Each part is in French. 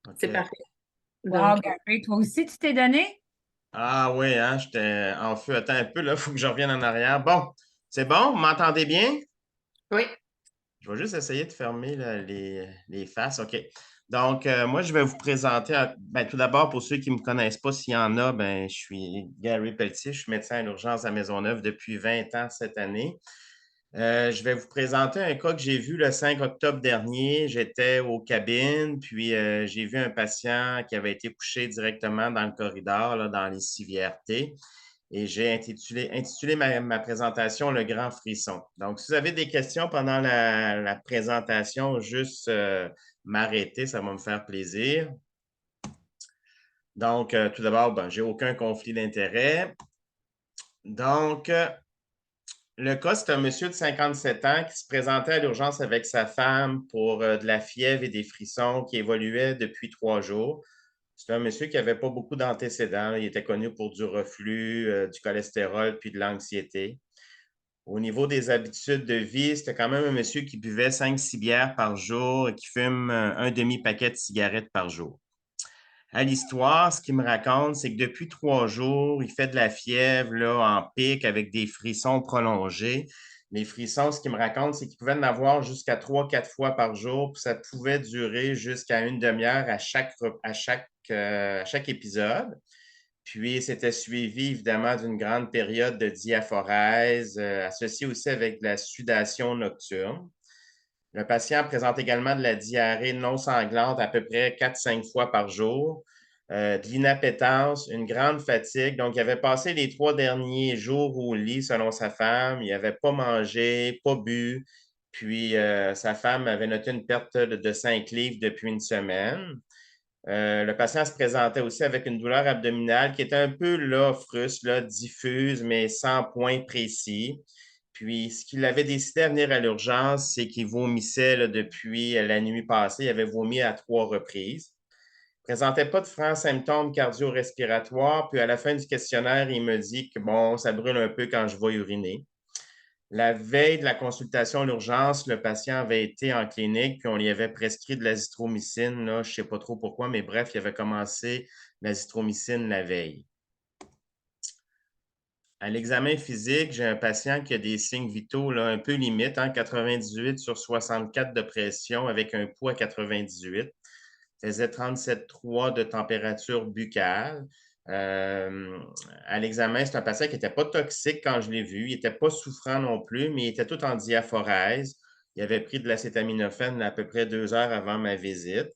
OK. C'est parfait. Wow, Donc, Gary, toi aussi, tu t'es donné? Ah oui, hein, j'étais en feu. Attends un peu, là, il faut que je revienne en arrière. Bon, c'est bon, vous m'entendez bien? oui, Je vais juste essayer de fermer là, les faces. OK. Donc, moi, je vais vous présenter. Ben, tout d'abord, pour ceux qui ne me connaissent pas, s'il y en a, ben, je suis Gary Pelletier, je suis médecin à l'urgence à Maisonneuve depuis 20 ans cette année. Je vais vous présenter un cas que j'ai vu le 5 octobre dernier. J'étais aux cabines, puis j'ai vu un patient qui avait été couché directement dans le corridor, là, dans les CVRT. Et j'ai intitulé ma présentation Le Grand Frisson. Donc, si vous avez des questions pendant la présentation, juste m'arrêter, ça va me faire plaisir. Donc, tout d'abord, ben, j'ai aucun conflit d'intérêt. Donc, le cas, c'est un monsieur de 57 ans qui se présentait à l'urgence avec sa femme pour de la fièvre et des frissons qui évoluaient depuis 3 jours. C'est un monsieur qui n'avait pas beaucoup d'antécédents. Il était connu pour du reflux, du cholestérol, puis de l'anxiété. Au niveau des habitudes de vie, c'était quand même un monsieur qui buvait 5-6 bières par jour et qui fume un demi-paquet de cigarettes par jour. À l'histoire, ce qu'il me raconte, c'est que depuis 3 jours, il fait de la fièvre là, en pic avec des frissons prolongés. Les frissons, ce qu'il me raconte, c'est qu'il pouvait en avoir jusqu'à 3-4 fois par jour, puis ça pouvait durer jusqu'à une demi-heure à chaque épisode. Puis, c'était suivi évidemment d'une grande période de diaphorèse, associée aussi avec de la sudation nocturne. Le patient présente également de la diarrhée non sanglante à peu près 4-5 fois par jour, de l'inappétence, une grande fatigue. Donc, il avait passé les 3 derniers jours au lit, selon sa femme. Il n'avait pas mangé, pas bu. Puis, sa femme avait noté une perte de 5 livres depuis une semaine. Le patient se présentait aussi avec une douleur abdominale qui était un peu là, frustre, là, diffuse, mais sans point précis. Puis, ce qu'il avait décidé à venir à l'urgence, c'est qu'il vomissait là, depuis la nuit passée. Il avait vomi à 3 reprises. Il ne présentait pas de francs symptômes cardio-respiratoires. Puis, à la fin du questionnaire, il me dit que bon, ça brûle un peu quand je vais uriner. La veille de la consultation à l'urgence, le patient avait été en clinique, puis on lui avait prescrit de l'azithromycine. Là, je ne sais pas trop pourquoi, mais bref, il avait commencé l'azithromycine la veille. À l'examen physique, j'ai un patient qui a des signes vitaux là, un peu limites, hein, 98/64 de pression avec un poids 98. Faisait 37,3 de température buccale. Euh, à l'examen, c'est un patient qui n'était pas toxique quand je l'ai vu. Il n'était pas souffrant non plus, mais il était tout en diaphorèse. Il avait pris de l'acétaminophène à peu près 2 heures avant ma visite.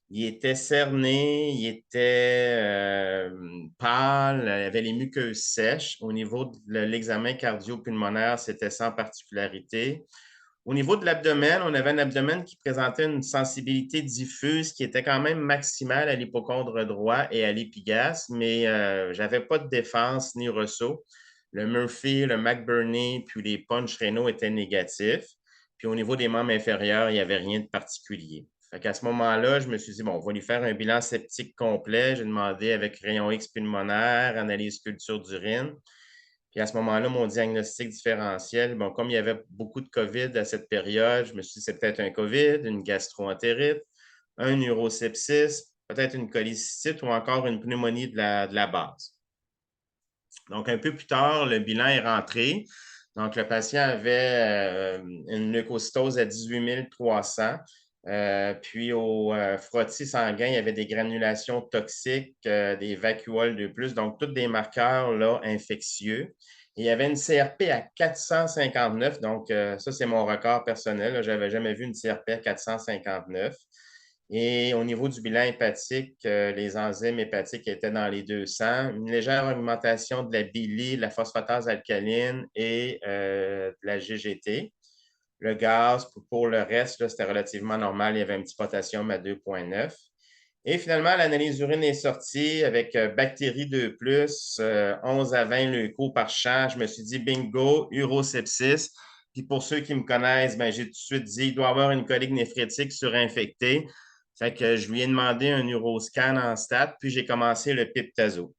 Il était cerné, il était pâle, il avait les muqueuses sèches. Au niveau de l'examen cardio-pulmonaire, c'était sans particularité. Au niveau de l'abdomen, on avait un abdomen qui présentait une sensibilité diffuse qui était quand même maximale à l'hypochondre droit et à l'épigaste, mais je n'avais pas de défense ni ressaut. Le Murphy, le McBurney, puis les punch rénaux étaient négatifs. Puis au niveau des membres inférieurs, il n'y avait rien de particulier. Fait qu'à ce moment-là, je me suis dit, bon, on va lui faire un bilan septique complet. J'ai demandé avec rayon X pulmonaire, analyse culture d'urine. Puis à ce moment-là, mon diagnostic différentiel, bon, comme il y avait beaucoup de COVID à cette période, je me suis dit, c'est peut-être un COVID, une gastroentérite, un urosepsis, peut-être une cholécystite ou encore une pneumonie de la base. Donc, un peu plus tard, le bilan est rentré. Donc, le patient avait une leucocytose à 18 300. Puis au frottis sanguin, il y avait des granulations toxiques, des vacuoles de plus, donc tous des marqueurs là, infectieux. Et il y avait une CRP à 459, donc ça, c'est mon record personnel. Je n'avais jamais vu une CRP à 459. Et au niveau du bilan hépatique, les enzymes hépatiques étaient dans les 200. Une légère augmentation de la bili, la phosphatase alcaline et de la GGT. Le gaz, pour le reste, c'était relativement normal. Il y avait un petit potassium à 2,9. Et finalement, l'analyse urine est sortie avec bactéries 2+, 11 à 20 leucos par champ. Je me suis dit, bingo, urosepsis. Puis pour ceux qui me connaissent, ben, j'ai tout de suite dit, il doit y avoir une colique néphrétique surinfectée. Fait que je lui ai demandé un uroscan en stat, puis j'ai commencé le piptazo.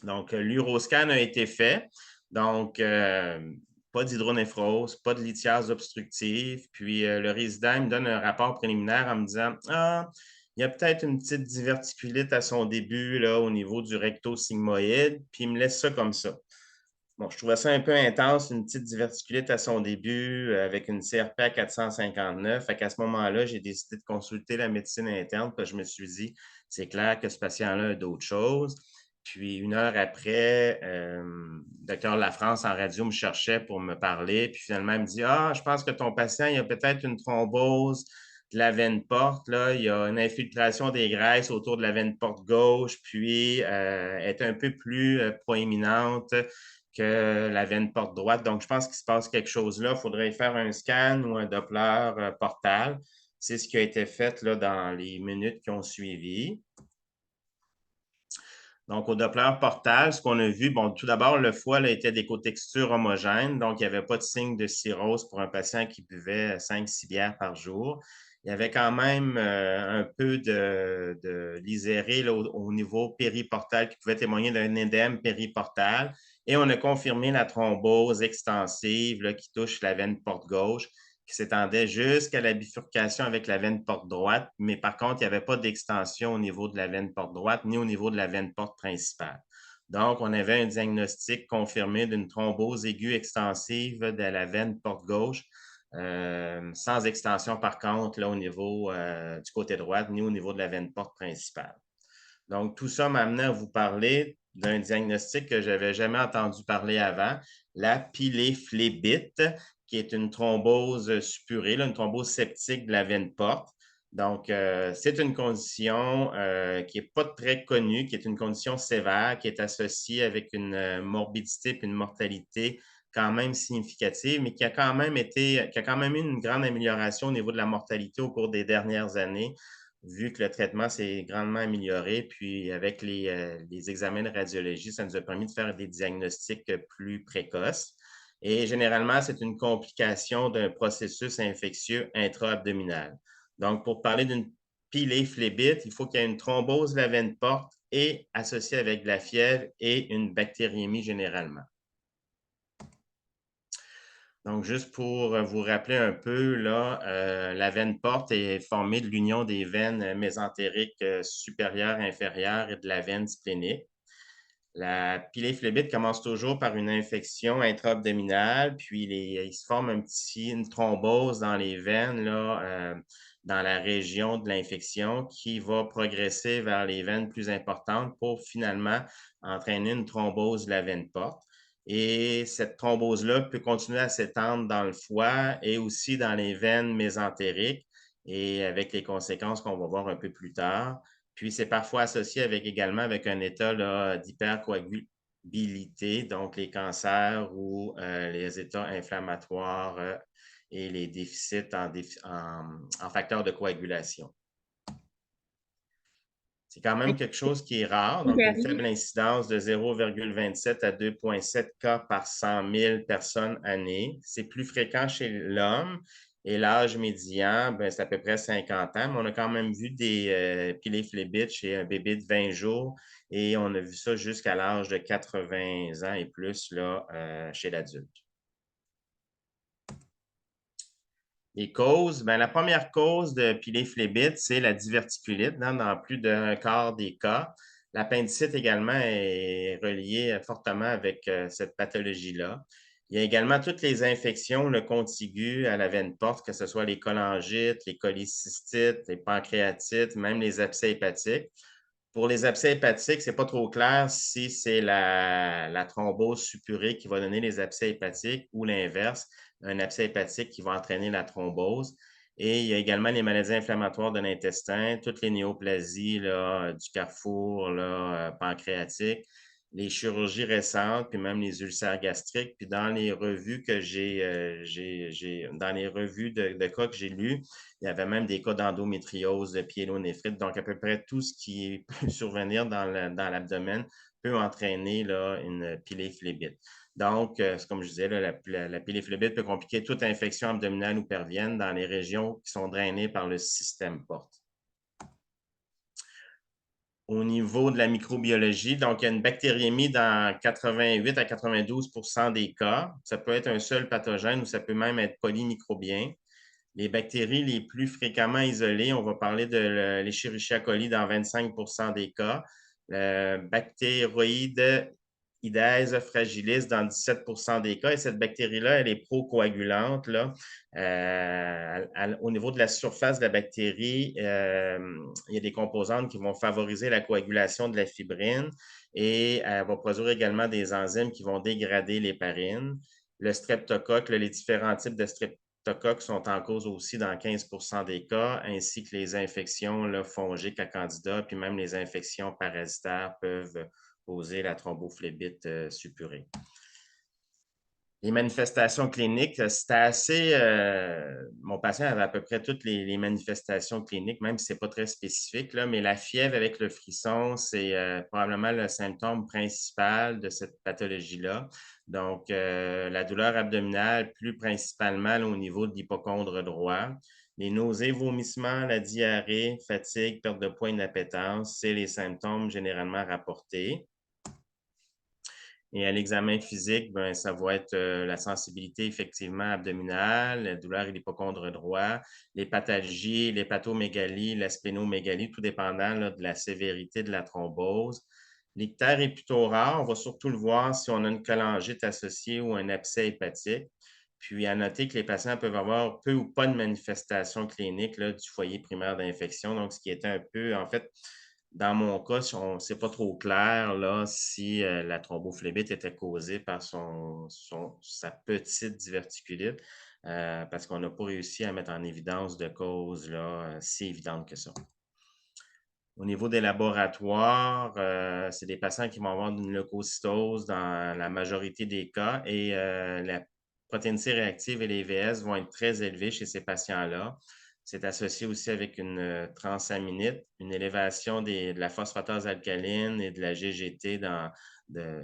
Donc, l'uroscan a été fait. Donc, pas d'hydronéphrose, pas de lithiase obstructive. Puis, le résident me donne un rapport préliminaire en me disant, ah, il y a peut-être une petite diverticulite à son début là, au niveau du recto-sigmoïde, puis il me laisse ça comme ça. Bon, je trouvais ça un peu intense, une petite diverticulite à son début avec une CRP à 459. Fait qu'à ce moment-là, j'ai décidé de consulter la médecine interne parce que je me suis dit, c'est clair que ce patient-là a d'autres choses. Puis une heure après, docteur Lafrance en radio me cherchait pour me parler. Puis finalement, il me dit, ah, je pense que ton patient, il a peut-être une thrombose de la veine porte. Là, il y a une infiltration des graisses autour de la veine porte gauche, puis est un peu plus proéminente que la veine porte droite. Donc, je pense qu'il se passe quelque chose là. Il faudrait faire un scan ou un Doppler portal. C'est ce qui a été fait là, dans les minutes qui ont suivi. Donc, au Doppler portal, ce qu'on a vu, bon, tout d'abord, le foie là, était d'écotexture homogène, donc il n'y avait pas de signe de cirrhose pour un patient qui buvait 5-6 bières par jour. Il y avait quand même un peu de liséré là, au niveau périportal qui pouvait témoigner d'un édème périportal. Et on a confirmé la thrombose extensive là, qui touche la veine porte gauche, qui s'étendait jusqu'à la bifurcation avec la veine porte droite, mais par contre, il n'y avait pas d'extension au niveau de la veine porte droite ni au niveau de la veine porte principale. Donc, on avait un diagnostic confirmé d'une thrombose aiguë extensive de la veine porte gauche, sans extension par contre là, au niveau du côté droit, ni au niveau de la veine porte principale. Donc, tout ça m'a amené à vous parler d'un diagnostic que je n'avais jamais entendu parler avant, la pyléphlébite, qui est une thrombose suppurée, une thrombose septique de la veine porte. Donc, c'est une condition qui n'est pas très connue, qui est une condition sévère, qui est associée avec une morbidité et une mortalité quand même significative, mais qui a quand même eu une grande amélioration au niveau de la mortalité au cours des dernières années, vu que le traitement s'est grandement amélioré. Puis, avec les examens de radiologie, ça nous a permis de faire des diagnostics plus précoces. Et généralement, c'est une complication d'un processus infectieux intra-abdominal. Donc, pour parler d'une pyléphlébite, il faut qu'il y ait une thrombose de la veine porte et associée avec de la fièvre et une bactériémie généralement. Donc, juste pour vous rappeler un peu, là, la veine porte est formée de l'union des veines mésentériques supérieures et inférieures et de la veine splénique. La pyléphlébite commence toujours par une infection intra-abdominale, puis il se forme une thrombose dans les veines, là, dans la région de l'infection, qui va progresser vers les veines plus importantes pour finalement entraîner une thrombose de la veine porte. Et cette thrombose-là peut continuer à s'étendre dans le foie et aussi dans les veines mésentériques, et avec les conséquences qu'on va voir un peu plus tard. Puis, c'est parfois associé également avec un état d'hypercoagulabilité, donc les cancers ou les états inflammatoires et les déficits en facteurs de coagulation. C'est quand même quelque chose qui est rare, donc une faible incidence de 0,27 à 2,7 cas par 100 000 personnes années. C'est plus fréquent chez l'homme et l'âge médian, ben, c'est à peu près 50 ans, mais on a quand même vu des pyléphlébite chez un bébé de 20 jours et on a vu ça jusqu'à l'âge de 80 ans et plus là, chez l'adulte. Les causes, ben, la première cause de pyléphlébite, c'est la diverticulite dans plus d'un quart des cas. L'appendicite également est relié fortement avec cette pathologie-là. Il y a également toutes les infections le contiguës à la veine porte, que ce soit les cholangites, les cholécystites, les pancréatites, même les abcès hépatiques. Pour les abcès hépatiques, ce n'est pas trop clair si c'est la thrombose suppurée qui va donner les abcès hépatiques ou l'inverse, un abcès hépatique qui va entraîner la thrombose. Et il y a également les maladies inflammatoires de l'intestin, toutes les néoplasies là, du carrefour là, pancréatique, les chirurgies récentes, puis même les ulcères gastriques. Puis dans les revues que dans les revues de cas que j'ai lues, il y avait même des cas d'endométriose, de pyélonéphrite. Donc, à peu près tout ce qui peut survenir dans l'abdomen peut entraîner là, une pyléphlébite. Donc, comme je disais, là, la pyléphlébite peut compliquer toute infection abdominale ou pelvienne dans les régions qui sont drainées par le système porte. Au niveau de la microbiologie, donc il y a une bactériémie dans 88 à 92 des cas. Ça peut être un seul pathogène ou ça peut même être polymicrobien. Les bactéries les plus fréquemment isolées, on va parler de l'Escherichia coli dans 25 des cas, Bactéroïde Idèse fragilis dans 17 des cas. Et cette bactérie-là, elle est procoagulante. Là. Au niveau de la surface de la bactérie, il y a des composantes qui vont favoriser la coagulation de la fibrine et elle va produire également des enzymes qui vont dégrader l'héparine. Le streptocoque, les différents types de streptocoques sont en cause aussi dans 15 des cas, ainsi que les infections là, fongiques à candida, puis même les infections parasitaires peuvent causer la thrombophlébite suppurée. Les manifestations cliniques, c'était assez. Mon patient avait à peu près toutes les manifestations cliniques, même si ce n'est pas très spécifique, là, mais la fièvre avec le frisson, c'est probablement le symptôme principal de cette pathologie-là. Donc, la douleur abdominale, plus principalement là, au niveau de l'hypocondre droit. Les nausées, vomissements, la diarrhée, fatigue, perte de poids, inappétence, c'est les symptômes généralement rapportés. Et à l'examen physique, ben, ça va être la sensibilité effectivement abdominale, la douleur et l'hypocondre droit, l'hépatalgie, l'hépatomégalie, la splénomégalie, tout dépendant là, de la sévérité de la thrombose. L'ictère est plutôt rare. On va surtout le voir si on a une cholangite associée ou un abcès hépatique. Puis, à noter que les patients peuvent avoir peu ou pas de manifestations cliniques là, du foyer primaire d'infection. Donc, ce qui est un peu, en fait, dans mon cas, c'est pas trop clair là, si la thrombophlébite était causée par sa petite diverticulite, parce qu'on n'a pas réussi à mettre en évidence de cause là, si évidente que ça. Au niveau des laboratoires, c'est des patients qui vont avoir une leucocytose dans la majorité des cas et la protéine C réactive et les VS vont être très élevés chez ces patients-là. C'est associé aussi avec une transaminite, une élévation de la phosphatase alcaline et de la GGT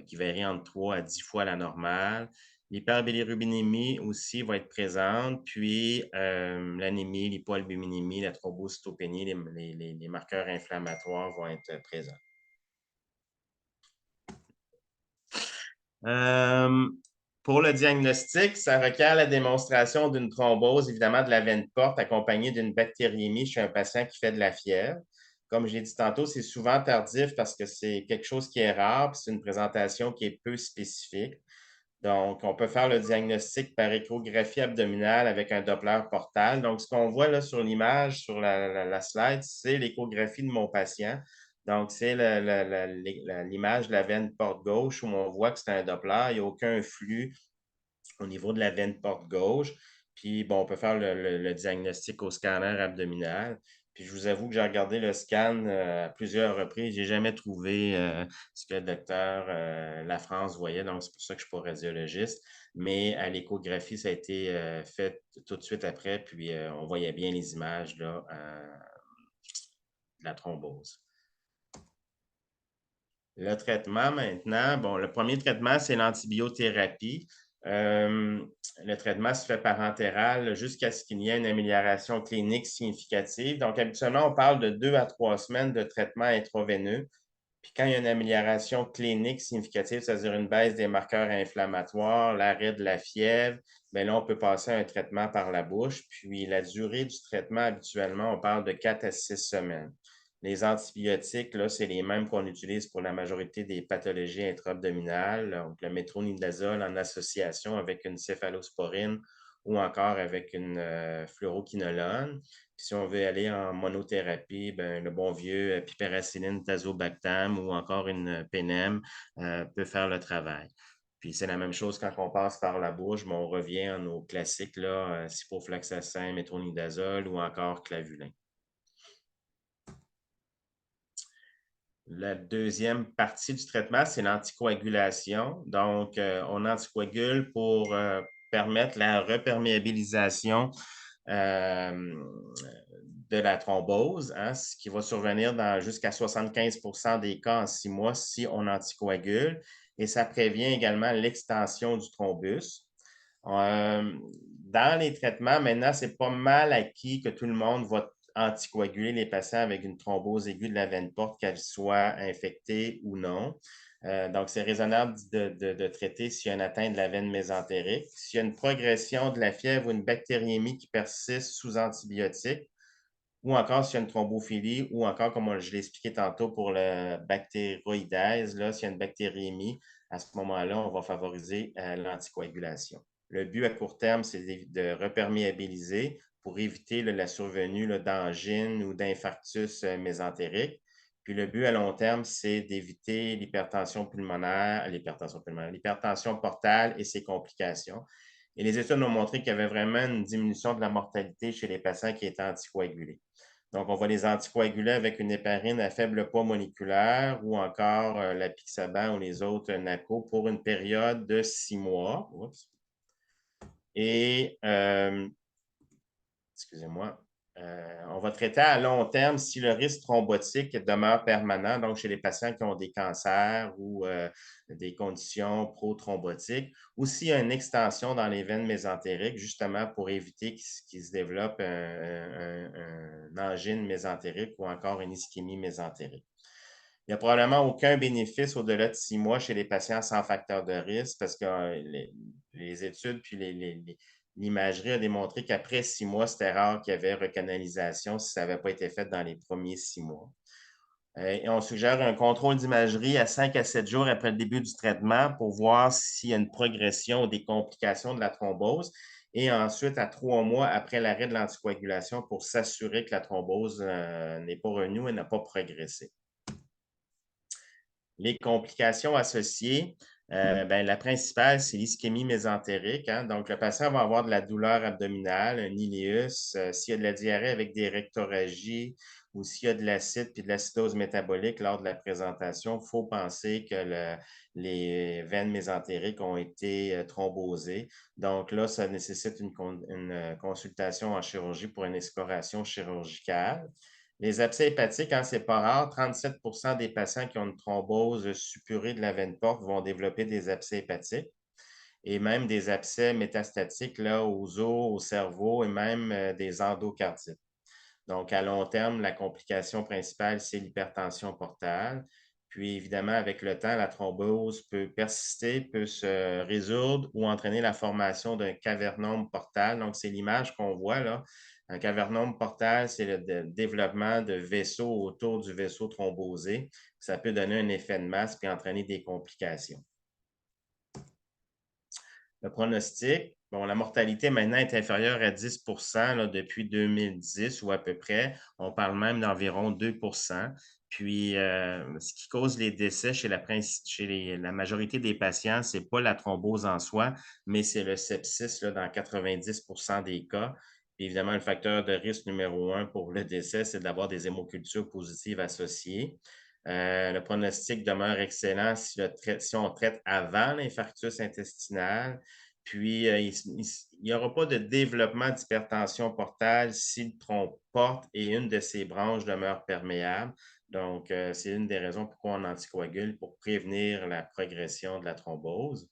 qui varie entre 3 à 10 fois la normale. L'hyperbilirubinémie aussi va être présente, puis l'anémie, l'hypoalbuminémie, la thrombocytopénie, les marqueurs inflammatoires vont être présents. Pour le diagnostic, ça requiert la démonstration d'une thrombose, évidemment de la veine porte, accompagnée d'une bactériémie chez un patient qui fait de la fièvre. Comme je l'ai dit tantôt, c'est souvent tardif parce que c'est quelque chose qui est rare, puis c'est une présentation qui est peu spécifique. Donc, on peut faire le diagnostic par échographie abdominale avec un Doppler portal. Donc, ce qu'on voit là sur l'image, sur la slide, c'est l'échographie de mon patient. Donc, c'est l'image de la veine porte gauche où on voit que c'est un Doppler. Il n'y a aucun flux au niveau de la veine porte gauche. Puis, bon, on peut faire le diagnostic au scanner abdominal. Puis, je vous avoue que j'ai regardé le scan à plusieurs reprises. Je n'ai jamais trouvé ce que le docteur Lafrance voyait. Donc, c'est pour ça que je ne suis pas radiologiste. Mais à l'échographie, ça a été fait tout de suite après. Puis, on voyait bien les images là, de la thrombose. Le traitement maintenant, bon, le premier traitement, c'est l'antibiothérapie. Le traitement se fait par entéral jusqu'à ce qu'il y ait une amélioration clinique significative. Donc, habituellement, on parle de 2 à 3 semaines de traitement intraveineux. Puis quand il y a une amélioration clinique significative, c'est-à-dire une baisse des marqueurs inflammatoires, l'arrêt de la fièvre, bien là, on peut passer à un traitement par la bouche. Puis la durée du traitement, habituellement, on parle de 4 à 6 semaines. Les antibiotiques, là, c'est les mêmes qu'on utilise pour la majorité des pathologies intra-abdominales, donc le métronidazole en association avec une céphalosporine ou encore avec une fluoroquinolone. Puis si on veut aller en monothérapie, ben, le bon vieux piperacilline, tazobactam ou encore une pénem peut faire le travail. Puis c'est la même chose quand on passe par la bouche, mais on revient à nos classiques, là, ciprofloxacin, métronidazole ou encore clavulin. La deuxième partie du traitement, c'est l'anticoagulation. Donc, on anticoagule pour permettre la reperméabilisation de la thrombose, hein, ce qui va survenir dans jusqu'à 75 des cas en 6 mois si on anticoagule. Et ça prévient également l'extension du thrombus. Dans les traitements, maintenant, c'est pas mal acquis que tout le monde va anticoaguler les patients avec une thrombose aiguë de la veine porte, qu'elle soit infectée ou non. Donc, c'est raisonnable de traiter s'il y a une atteinte de la veine mésentérique. S'il y a une progression de la fièvre ou une bactériémie qui persiste sous antibiotiques, ou encore s'il y a une thrombophilie, ou encore, comme je l'ai expliqué tantôt pour la bactéroïdèse, là, s'il y a une bactériémie, à ce moment-là, on va favoriser l'anticoagulation. Le but à court terme, c'est de reperméabiliser pour éviter la survenue d'angine ou d'infarctus mésentérique. Puis le but à long terme, c'est d'éviter l'hypertension portale et ses complications. Et les études ont montré qu'il y avait vraiment une diminution de la mortalité chez les patients qui étaient anticoagulés. Donc, on va les anticoaguler avec une héparine à faible poids moléculaire ou encore l'apixaban ou les autres NACO pour une période de 6 mois. Oups. Et, excusez-moi, on va traiter à long terme si le risque thrombotique demeure permanent, donc chez les patients qui ont des cancers ou des conditions prothrombotiques, ou s'il y a une extension dans les veines mésentériques, justement pour éviter qu'il se développe un angine mésentérique ou encore une ischémie mésentérique. Il n'y a probablement aucun bénéfice au-delà de 6 mois chez les patients sans facteur de risque parce que les études puis l'imagerie a démontré qu'après 6 mois, c'était rare qu'il y avait recanalisation si ça n'avait pas été fait dans les premiers 6 mois. Et on suggère un contrôle d'imagerie à 5 à 7 jours après le début du traitement pour voir s'il y a une progression ou des complications de la thrombose. Et ensuite, à 3 mois après l'arrêt de l'anticoagulation pour s'assurer que la thrombose n'est pas revenue et n'a pas progressé. Les complications associées, la principale, c'est l'ischémie mésentérique. Hein? Donc, le patient va avoir de la douleur abdominale, un iléus. S'il y a de la diarrhée avec des rectorragies ou s'il y a de l'acide puis de l'acidose métabolique lors de la présentation, il faut penser que les veines mésentériques ont été thrombosées. Donc là, ça nécessite une consultation en chirurgie pour une exploration chirurgicale. Les abcès hépatiques, hein, c'est pas rare. 37 des patients qui ont une thrombose suppurée de la veine porte vont développer des abcès hépatiques et même des abcès métastatiques là, aux os, au cerveau et même des endocardites. Donc, à long terme, la complication principale, c'est l'hypertension portale. Puis, évidemment, avec le temps, la thrombose peut persister, peut se résoudre ou entraîner la formation d'un cavernome portal. Donc, c'est l'image qu'on voit là. Un cavernome portal, c'est le développement de vaisseaux autour du vaisseau thrombosé. Ça peut donner un effet de masse puis entraîner des complications. Le pronostic, bon, la mortalité maintenant est inférieure à 10 là, depuis 2010 ou à peu près. On parle même d'environ 2. Puis, ce qui cause les décès chez la majorité des patients, ce n'est pas la thrombose en soi, mais c'est le sepsis là, dans 90 des cas. Puis, évidemment, le facteur de risque numéro 1 pour le décès, c'est d'avoir des hémocultures positives associées. Le pronostic demeure excellent si on traite avant l'infarctus intestinal. Puis, il n'y aura pas de développement d'hypertension portale si le tronc porte et une de ses branches demeure perméable. Donc, c'est une des raisons pourquoi on anticoagule pour prévenir la progression de la thrombose.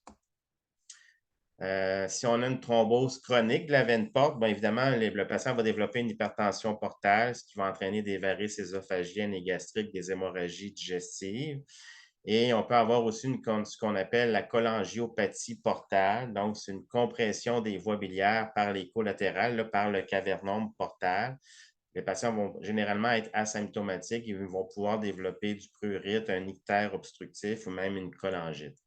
Si on a une thrombose chronique de la veine porte, bien évidemment, le patient va développer une hypertension portale, ce qui va entraîner des varices ésophagiennes et gastriques, des hémorragies digestives. Et on peut avoir aussi ce qu'on appelle la cholangiopathie portale. Donc, c'est une compression des voies biliaires par les collatérales, là, par le cavernome portal. Les patients vont généralement être asymptomatiques et vont pouvoir développer du prurite, un ictère obstructif ou même une cholangite.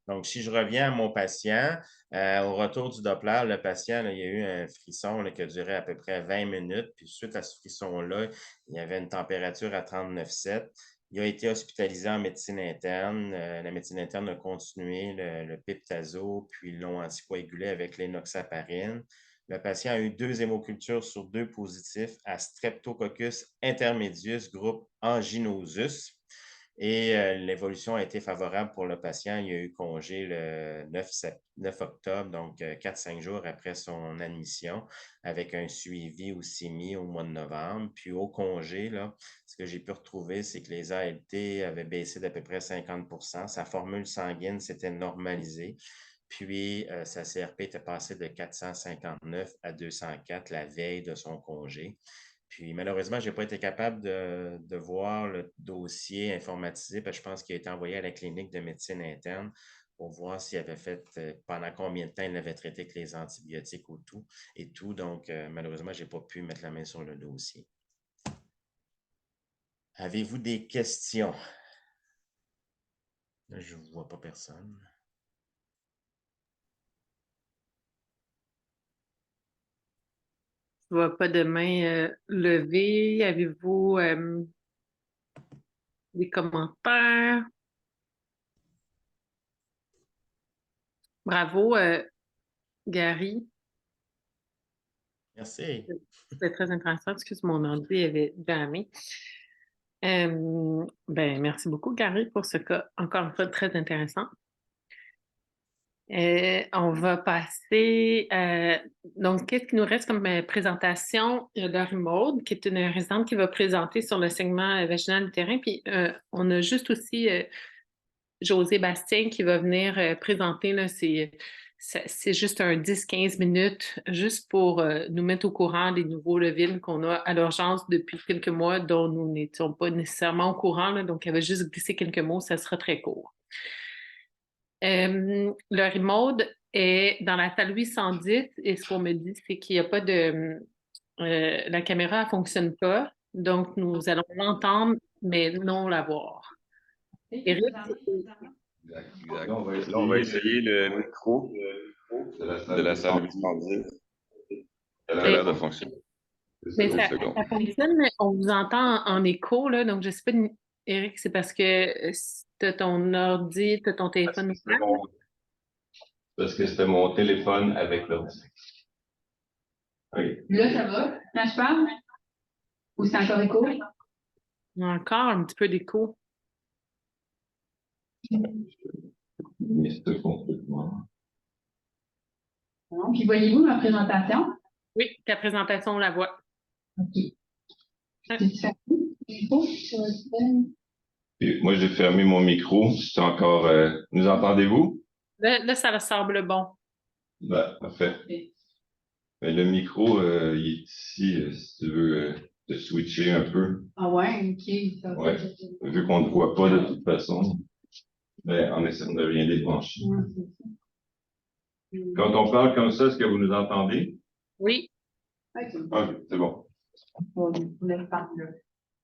Donc, si je reviens à mon patient, au retour du Doppler, le patient, là, il y a eu un frisson là, qui a duré à peu près 20 minutes. Puis, suite à ce frisson-là, il y avait une température à 39,7. Il a été hospitalisé en médecine interne. La médecine interne a continué le Piptazo, puis ils l'ont anticoagulé avec l'énoxaparine. Le patient a eu 2 hémocultures sur 2 positifs à Streptococcus intermedius, groupe Anginosus. Et l'évolution a été favorable pour le patient. Il a eu congé le 9 octobre, donc 4-5 jours après son admission, avec un suivi au CIMI au mois de novembre. Puis au congé, là, ce que j'ai pu retrouver, c'est que les ALT avaient baissé d'à peu près 50 sa formule sanguine s'était normalisée. Puis, sa CRP était passée de 459 à 204 la veille de son congé. Puis malheureusement, je n'ai pas été capable de voir le dossier informatisé parce que je pense qu'il a été envoyé à la clinique de médecine interne pour voir s'il avait fait, pendant combien de temps il avait traité avec les antibiotiques et tout. Donc, malheureusement, je n'ai pas pu mettre la main sur le dossier. Avez-vous des questions? Là, je ne vois pas personne. Je vois pas de main levée. Avez-vous des commentaires? Bravo, Gary. Merci. C'était très intéressant. Excuse, mon ordi avait jamais. Ben, merci beaucoup, Gary, pour ce cas, encore une fois, très intéressant. On va passer. Donc, qu'est-ce qui nous reste comme présentation? Il y a Laurie Maud, qui est une résidente qui va présenter sur le segment vaginal utérin. Puis, on a juste aussi José Bastien qui va venir présenter. Là, c'est juste un 10-15 minutes, juste pour nous mettre au courant des nouveaux levines qu'on a à l'urgence depuis quelques mois, dont nous n'étions pas nécessairement au courant. Là, donc, elle va juste glisser quelques mots, ça sera très court. Laurie Maud est dans la salle 810 et ce qu'on me dit, c'est qu'il n'y a pas de... la caméra ne fonctionne pas, donc nous allons l'entendre, mais non la voir. Éric, Exact. Là, on va essayer le micro de la salle 810. Elle a l'air de fonctionner. mais ça fonctionne, mais on vous entend en écho, là, donc je ne sais pas, Éric, c'est parce que tu as ton ordi, tu as ton téléphone. Parce que c'était mon téléphone avec l'ordi. Okay. Là, ça va? Quand je parle? Ou c'est encore écho? Il y a encore un petit peu d'écho. Mais c'est complètement. Non. Puis voyez-vous ma présentation? Oui, ta présentation, on la voit. OK. Et moi, j'ai fermé mon micro. C'est encore. Nous entendez-vous? Là, ça semble bon. Ben, parfait. Mais le micro, il est ici, si tu veux te switcher un peu. Ah ouais, OK. Ouais. Vu qu'on ne voit pas de toute façon, ben, en essayant de rien débrancher. Quand on parle comme ça, est-ce que vous nous entendez? Oui. OK. OK, c'est bon. Bon, vous laisse parler là.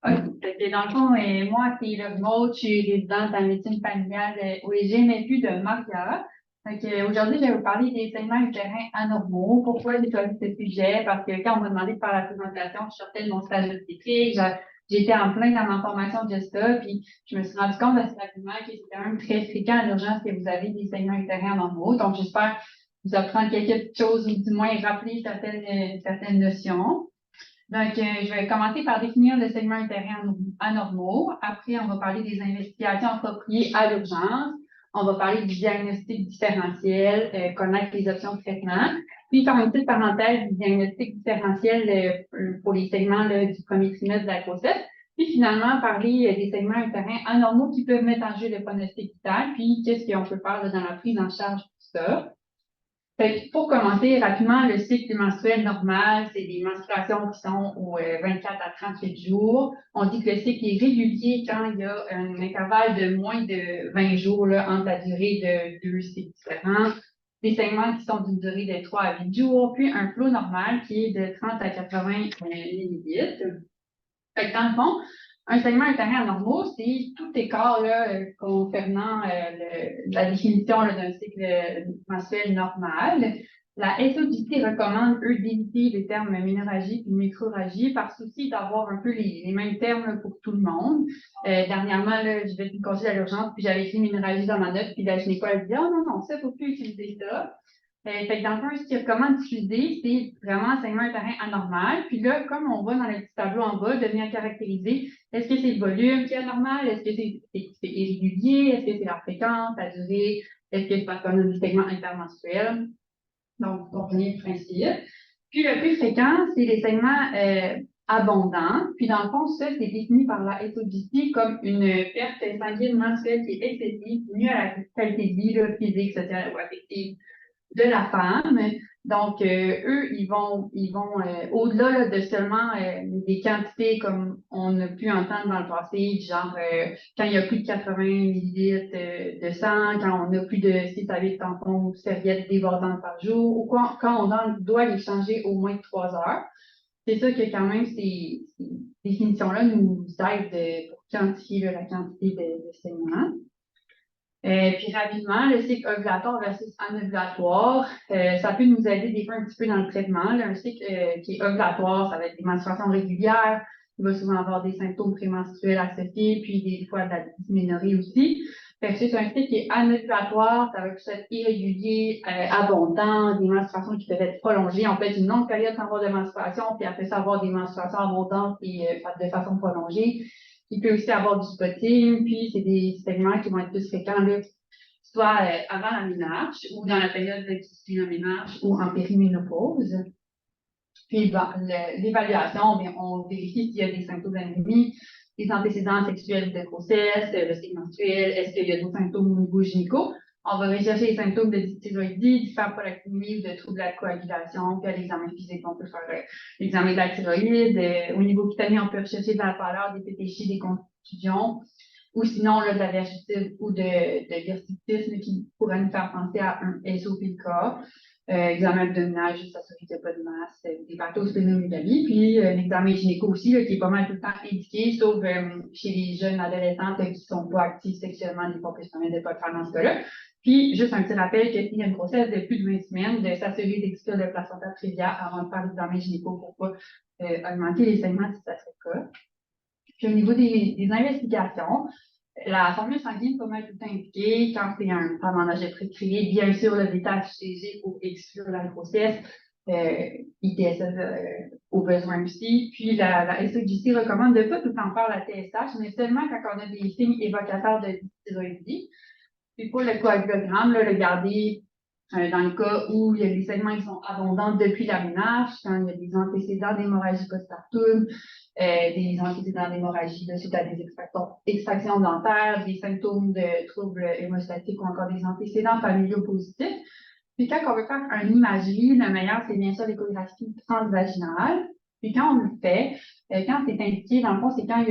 OK. Dans le fond, moi, c'est Laurie Maud, je suis résidente en médecine familiale au GMFU de Montréal. Aujourd'hui, je vais vous parler des segments utérins anormaux. Pourquoi j'ai choisi ce sujet? Parce que quand on m'a demandé de faire la présentation, je sortais de mon stage obstétrique, j'étais en plein dans ma formation de gesta, puis je me suis rendu compte assez rapidement que c'est quand même très fréquent à l'urgence que vous avez des segments utérins anormaux. Donc, j'espère vous apprendre quelques petites choses ou du moins rappeler certaines notions. Donc, je vais commencer par définir le segment utérin anormaux. Après, on va parler des investigations appropriées à l'urgence. On va parler du diagnostic différentiel, connaître les options de traitement. Puis, faire une petite parenthèse du diagnostic différentiel pour les segments là, du premier trimestre de la grossesse. Puis, finalement, parler des segments utérins anormaux qui peuvent mettre en jeu le pronostic vital. Puis, qu'est-ce qu'on peut faire là, dans la prise en charge de tout ça. Pour commencer rapidement, le cycle menstruel normal, c'est des menstruations qui sont aux 24 à 38 jours. On dit que le cycle est régulier quand il y a un intervalle de moins de 20 jours là, entre la durée de deux cycles différents. Des segments qui sont d'une durée de 3 à 8 jours, puis un flot normal qui est de 30 à 80 millilitres. Dans le fond, un segment utérin anormaux, c'est tout écart là, concernant la définition d'un cycle menstruel normal. La SOGT recommande, eux, d'éviter les termes ménorrhagie et microrragie par souci d'avoir un peu les mêmes termes là, pour tout le monde. Dernièrement, là, je vais une consulte à l'urgence, puis j'avais écrit ménorrhagie dans ma note, puis la gynéco, elle dit « Ah non, ça, faut plus utiliser ça ». Fait que dans le fond, ce qu'ils recommandent d'utiliser, c'est vraiment un segment utérin anormal. Puis là, comme on voit dans le petit tableau en bas, de venir caractériser, est-ce que c'est le volume qui est anormal? Est-ce que c'est irrégulier? Est-ce que c'est la fréquence, la durée? Est-ce que c'est parce qu'on a du segment intermenstruel? Donc, vous comprenez le principe. Puis le plus fréquent, c'est les segments abondants. Puis dans le fond, ça, c'est défini par la SOGC comme une perte sanguine menstruelle qui est excessive, nuit à la qualité de vie là, physique, sociale ou affective de la femme. Donc, eux, ils vont au-delà de seulement des quantités comme on a pu entendre dans le passé, genre quand il y a plus de 80 millilitres de sang, quand on a plus de 6 à 8 tampons ou serviettes débordantes par jour, ou quand on doit les changer au moins de 3 heures. C'est ça que quand même ces définitions-là nous aident pour quantifier la quantité de saignement. Puis rapidement, le cycle ovulatoire versus anovulatoire, ça peut nous aider des fois un petit peu dans le traitement. Là, un cycle qui est ovulatoire, ça va être des menstruations régulières, il va souvent avoir des symptômes prémenstruels associés, puis des fois de la dysménorrhée aussi. Fait que c'est un cycle qui est anovulatoire, ça va plus être irrégulier, abondant, des menstruations qui peuvent être prolongées. On peut être une longue période sans avoir de menstruation, puis après ça avoir des menstruations abondantes et de façon prolongée. Il peut aussi avoir du spotting, puis c'est des segments qui vont être plus fréquents, là, soit avant la ménarche ou dans la période qui suit la ménarche ou en périménopause. Puis l'évaluation, bien, on vérifie s'il y a des symptômes d'anémie, des antécédents sexuels de grossesse, le cycle menstruel, est-ce qu'il y a d'autres symptômes au niveau gynéco. On va rechercher les symptômes de dysthyroïdie, d'hyperprolactémie ou de troubles de la coagulation. Puis à l'examen physique, on peut faire l'examen de la thyroïde. Au niveau cutané, on peut rechercher de la pâleur, des pétéchis, des contusions. Ou sinon, là, de la vergetite ou de l'hirsutisme qui pourrait nous faire penser à un SOPK. Examen abdominal, juste s'assurer qu'il n'y a pas de masse, des pathosphlénomégalie. Puis l'examen gynéco aussi, là, qui est pas mal tout le temps indiqué, sauf chez les jeunes adolescentes qui ne sont pas actives sexuellement, des fois que je ne de pas le faire dans ce cas-là. Puis, juste un petit rappel que s'il y a une grossesse de plus de 20 semaines, de s'assurer d'exclure le placenta prévia avant de faire l'examen gynéco pour ne pas augmenter les saignements si ça serait le cas. Puis, au niveau des investigations, la formule sanguine peut être tout le temps impliquée quand c'est un femme en âge de précréer. Bien sûr, le bêta-HCG pour exclure la grossesse, ITSS au besoin aussi. Puis la SOGC recommande de ne pas tout le temps faire la TSH, mais seulement quand on a des signes évocateurs de dysthyroïdie. Puis pour le coagulogramme, là, le garder dans le cas où il y a des saignements qui sont abondants depuis la ménage, quand il y a des antécédents d'hémorragie postpartum, des antécédents d'hémorragie suite à des extractions dentaires, des symptômes de troubles hémostatiques ou encore des antécédents familiaux positifs. Puis quand on veut faire une imagerie, le meilleur, c'est bien sûr l'échographie transvaginale. Puis quand on le fait, quand c'est indiqué, dans le fond, c'est quand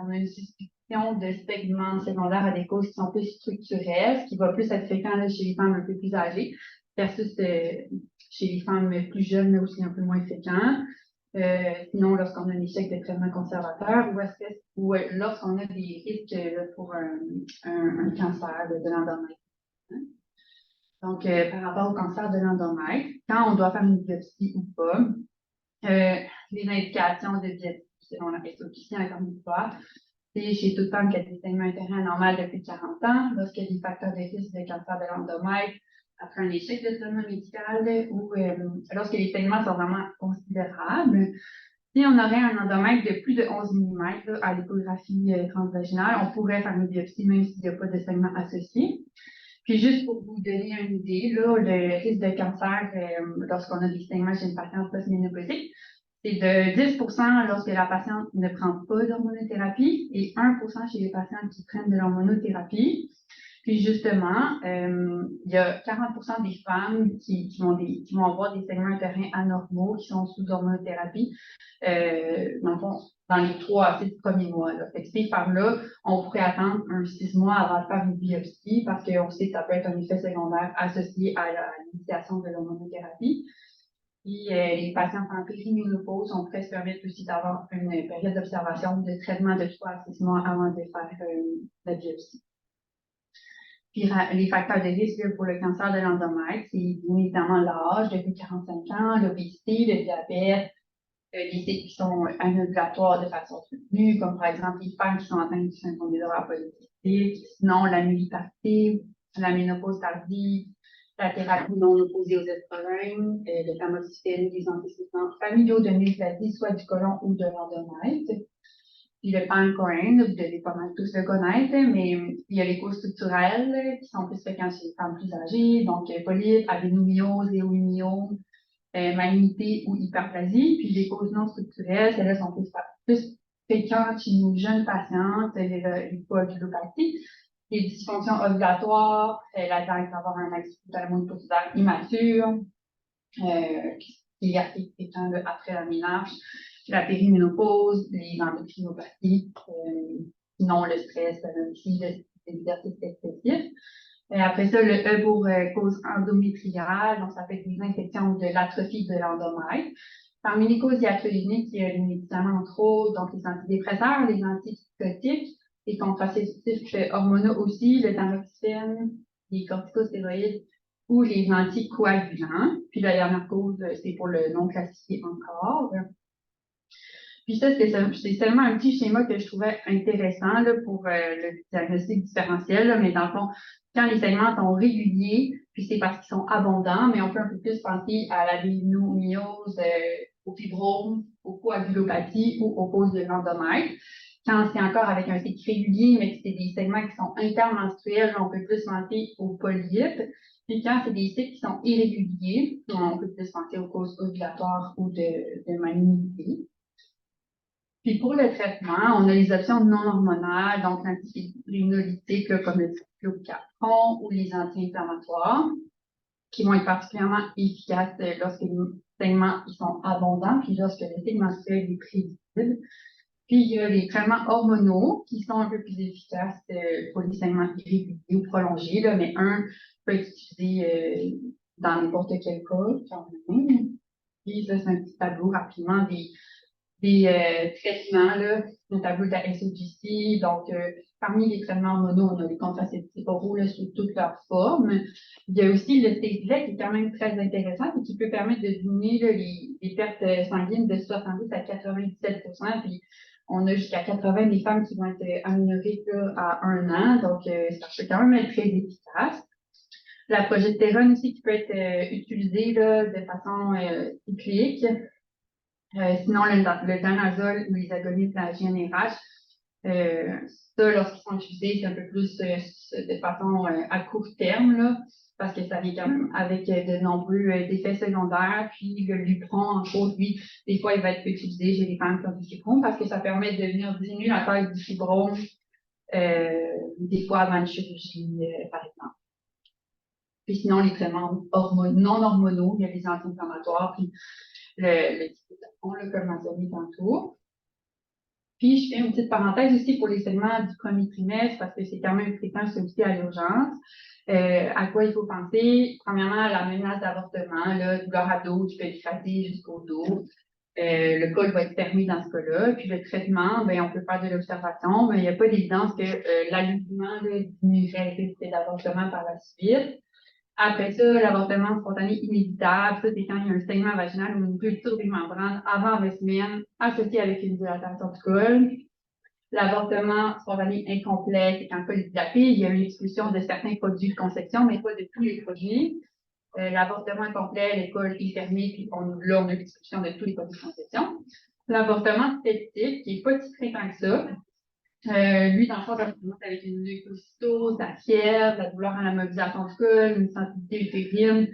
on a une suspicion de segments secondaires à des causes qui sont plus structurelles, ce qui va plus être fréquent là, chez les femmes un peu plus âgées, versus chez les femmes plus jeunes, mais aussi un peu moins fréquent. Sinon, lorsqu'on a un échec de traitement conservateur ou lorsqu'on a des risques là, pour un cancer de l'endomètre. Donc, par rapport au cancer de l'endomètre, quand on doit faire une biopsie ou pas, les indications de biopsie selon la SOPC, encore une fois, c'est chez toute femme qui a des saignements intérieurs anormaux depuis 40 ans, lorsqu'il y a des facteurs de risque de cancer de l'endomètre, après un échec de traitement médical ou lorsque les saignements sont vraiment considérables. Si on aurait un endomètre de plus de 11 mm à l'échographie transvaginale, on pourrait faire une biopsie même s'il n'y a pas de saignement associé. Puis juste pour vous donner une idée, là, le risque de cancer lorsqu'on a des saignements chez une patiente post-ménopausique, c'est de 10% lorsque la patiente ne prend pas d'hormonothérapie et 1% chez les patientes qui prennent de l'hormonothérapie. Puis justement, il y a 40% des femmes qui vont avoir des saignements utérins anormaux qui sont sous hormonothérapie, dans le fond, dans les 3 à 6 premiers mois. Là. Fait que ces femmes-là, on pourrait attendre 6 mois avant de faire une biopsie parce qu'on sait que ça peut être un effet secondaire associé à l'initiation de l'hormonothérapie. Puis les patients en périménopause, on pourrait se permettre aussi d'avoir une période d'observation de traitement de 3 à 6 mois avant de faire la biopsie. Puis les facteurs de risque pour le cancer de l'endomètre, c'est bien évidemment l'âge, depuis 45 ans, l'obésité, le diabète, les cycles qui sont anovulatoires de façon soutenue, comme par exemple les femmes qui sont atteintes du syndrome des ovaires polykystiques, sinon la nulliparité, la ménopause tardive, la thérapie non opposée aux estrogènes, le tamoxifène, des antécédents familiaux de néoplasie, soit du côlon ou de l'endomètre. Puis le pancoin, vous devez pas mal tous le connaître, mais il y a les causes structurelles qui sont plus fréquentes chez les femmes plus âgées, donc polype, adénomyose, léomyose, malignité ou hyperplasie. Puis les causes non structurelles, celles-là sont plus fréquentes chez nos jeunes patientes, les coagulopathies, les dysfonctions ovulatoires, la dame peut avoir un axe hypothalamo-hypophysaire immature, qui est étant après la ménage, la périménopause, les endocrinopathies, sinon le stress, aussi l'exercice excessif. Après ça, le E pour cause endométriale, donc ça peut être des infections de l'atrophie de l'endomètre. Parmi les causes iatrogéniques, il y a les médicaments, entre autres, donc les antidépresseurs, les antipsychotiques, les contraceptifs hormonaux aussi, le tamoxifène, les corticostéroïdes ou les anticoagulants. Puis la dernière cause, c'est pour le non classifié encore. Puis ça, c'est seulement un petit schéma que je trouvais intéressant là, pour le diagnostic différentiel, là, mais dans le fond, quand les saignements sont réguliers, puis c'est parce qu'ils sont abondants, mais on peut un peu plus penser à la dénomyose, au fibrome, aux coagulopathies ou aux causes de l'endomètre. Quand c'est encore avec un cycle régulier, mais que c'est des saignements qui sont intermenstruels, on peut plus penser aux polypes. Puis quand c'est des cycles qui sont irréguliers, on peut plus penser aux causes ovulatoires ou de malignité. Puis pour le traitement, on a les options non hormonales, donc l'antifibrinolytique comme le cyclopentone ou les anti-inflammatoires, qui vont être particulièrement efficaces lorsque les saignements ils sont abondants, puis lorsque le cycle menstruel est prévisible. Puis il y a les traitements hormonaux qui sont un peu plus efficaces pour les saignements irréguliers ou prolongés, là, mais un peut être utilisé dans n'importe quel cas, quand même. Puis ça, c'est un petit tableau rapidement des traitements, là, un tableau de la SOGC. Donc, parmi les traitements hormonaux, on a les contraceptifs oraux là, sous toutes leurs formes. Il y a aussi le T-VEC qui est quand même très intéressant et qui peut permettre de diminuer là, les pertes sanguines de 70 à 97%. Puis, on a jusqu'à 80 des femmes qui vont être améliorées là, à 1 an. Donc, ça peut quand même être très efficace. La progestérone aussi qui peut être utilisée là, de façon cyclique. Sinon, le danazol ou les agonistes de la GnRH, ça, lorsqu'ils sont utilisés, c'est un peu plus de façon à court terme, là, parce que ça vient quand même avec de nombreux effets secondaires. Puis le Lupron, en gros, lui, des fois, il va être utilisé chez les femmes qui ont du fibrome parce que ça permet de venir diminuer la taille du fibrome, des fois avant une chirurgie, par exemple. Puis sinon, les traitements non hormonaux, il y a les anti-inflammatoires, puis le là, comme mentionné tantôt. Puis, je fais une petite parenthèse aussi pour les saignements du premier trimestre parce que c'est quand même fréquent, c'est aussi à l'urgence. À quoi il faut penser? Premièrement, la menace d'avortement, là, douleur à dos, tu peux être écrasé jusqu'au dos. Le col va être fermé dans ce cas-là. Puis le traitement, ben, on peut faire de l'observation, mais il n'y a pas d'évidence que l'allaitement diminuerait le risque d'avortement par la suite. Après ça, l'avortement spontané inévitable, ça, c'est quand il y a un saignement vaginal ou une rupture des membranes avant 20 semaines associée avec une dilatation du col. L'avortement spontané incomplet, c'est quand le col est dilaté, il y a une expulsion de certains produits de conception, mais pas de tous les produits. L'avortement incomplet, le col est fermé, puis là, on a l'expulsion de tous les produits de conception. L'avortement septique, qui n'est pas si fréquent que ça, lui, dans le fond, ça commence avec une leucocytose, la fièvre, la douleur à la mobilisation du col, une sensibilité utérine,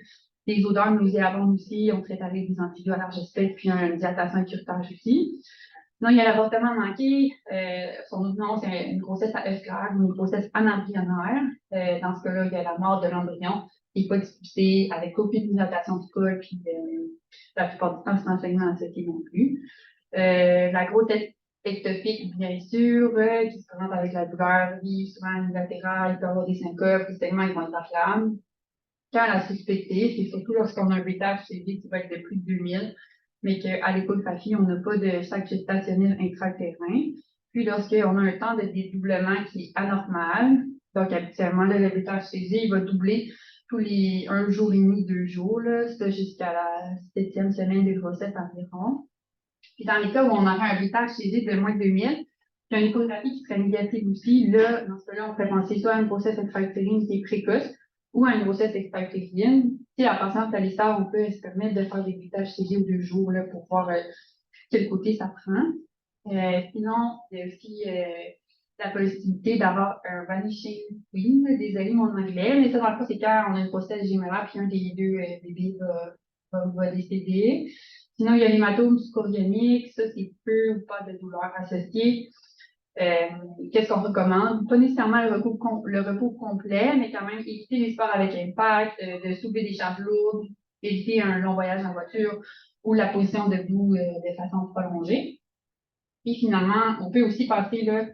des odeurs nauséabondes aussi, on traite avec des antibiotiques à large spectre, puis une dilatation et curetage aussi. Sinon, il y a l'avortement manqué. Son autre nom, c'est une grossesse à œuf clair ou une grossesse anembryonnaire. Dans ce cas-là, il y a la mort de l'embryon qui n'est pas expulsée avec aucune dilatation du col, puis la plupart du temps, c'est un saignement associé non plus. La grossesse ectopique, bien sûr, qui se présente avec la douleur vive, souvent unilatérale, il peut y avoir des syncopes, les saignements ils vont être inflammes. Quand la suspectée, c'est surtout lorsqu'on a un bêtage chez qui va être de plus de 2000, mais qu'à l'échographie, on n'a pas de sac gestationnel intra-utérin. Puis lorsqu'on a un temps de dédoublement qui est anormal, donc habituellement, là, le bêtage chez il va doubler tous les 1 jour et demi, 2 jours, là, ça jusqu'à la 7e semaine de grossesse environ. Puis dans les cas où on aurait un bêtage chez de moins de 2000, puis une échographie qui serait négative aussi, là, dans ce cas-là, on pourrait penser soit à une grossesse extra-utérine qui est précoce ou à une grossesse extra-utérine. Si la patiente a les stars, on peut se permettre de faire des bêtages chez aux 2 jours là, pour voir quel côté ça prend. Sinon, il y a aussi la possibilité d'avoir un vanishing queen, désolé mon anglais, mais ça, dans le cas, c'est quand on a une grossesse gémellaire puis un des 2 bébés va décéder. Sinon, il y a l'hématome scoryonique, ça, c'est peu ou pas de douleur associée. Qu'est-ce qu'on recommande? Pas nécessairement le repos complet, mais quand même éviter les sports avec impact, de soulever des charges lourdes, éviter un long voyage en voiture ou la position debout de façon prolongée. Puis finalement, on peut aussi passer là,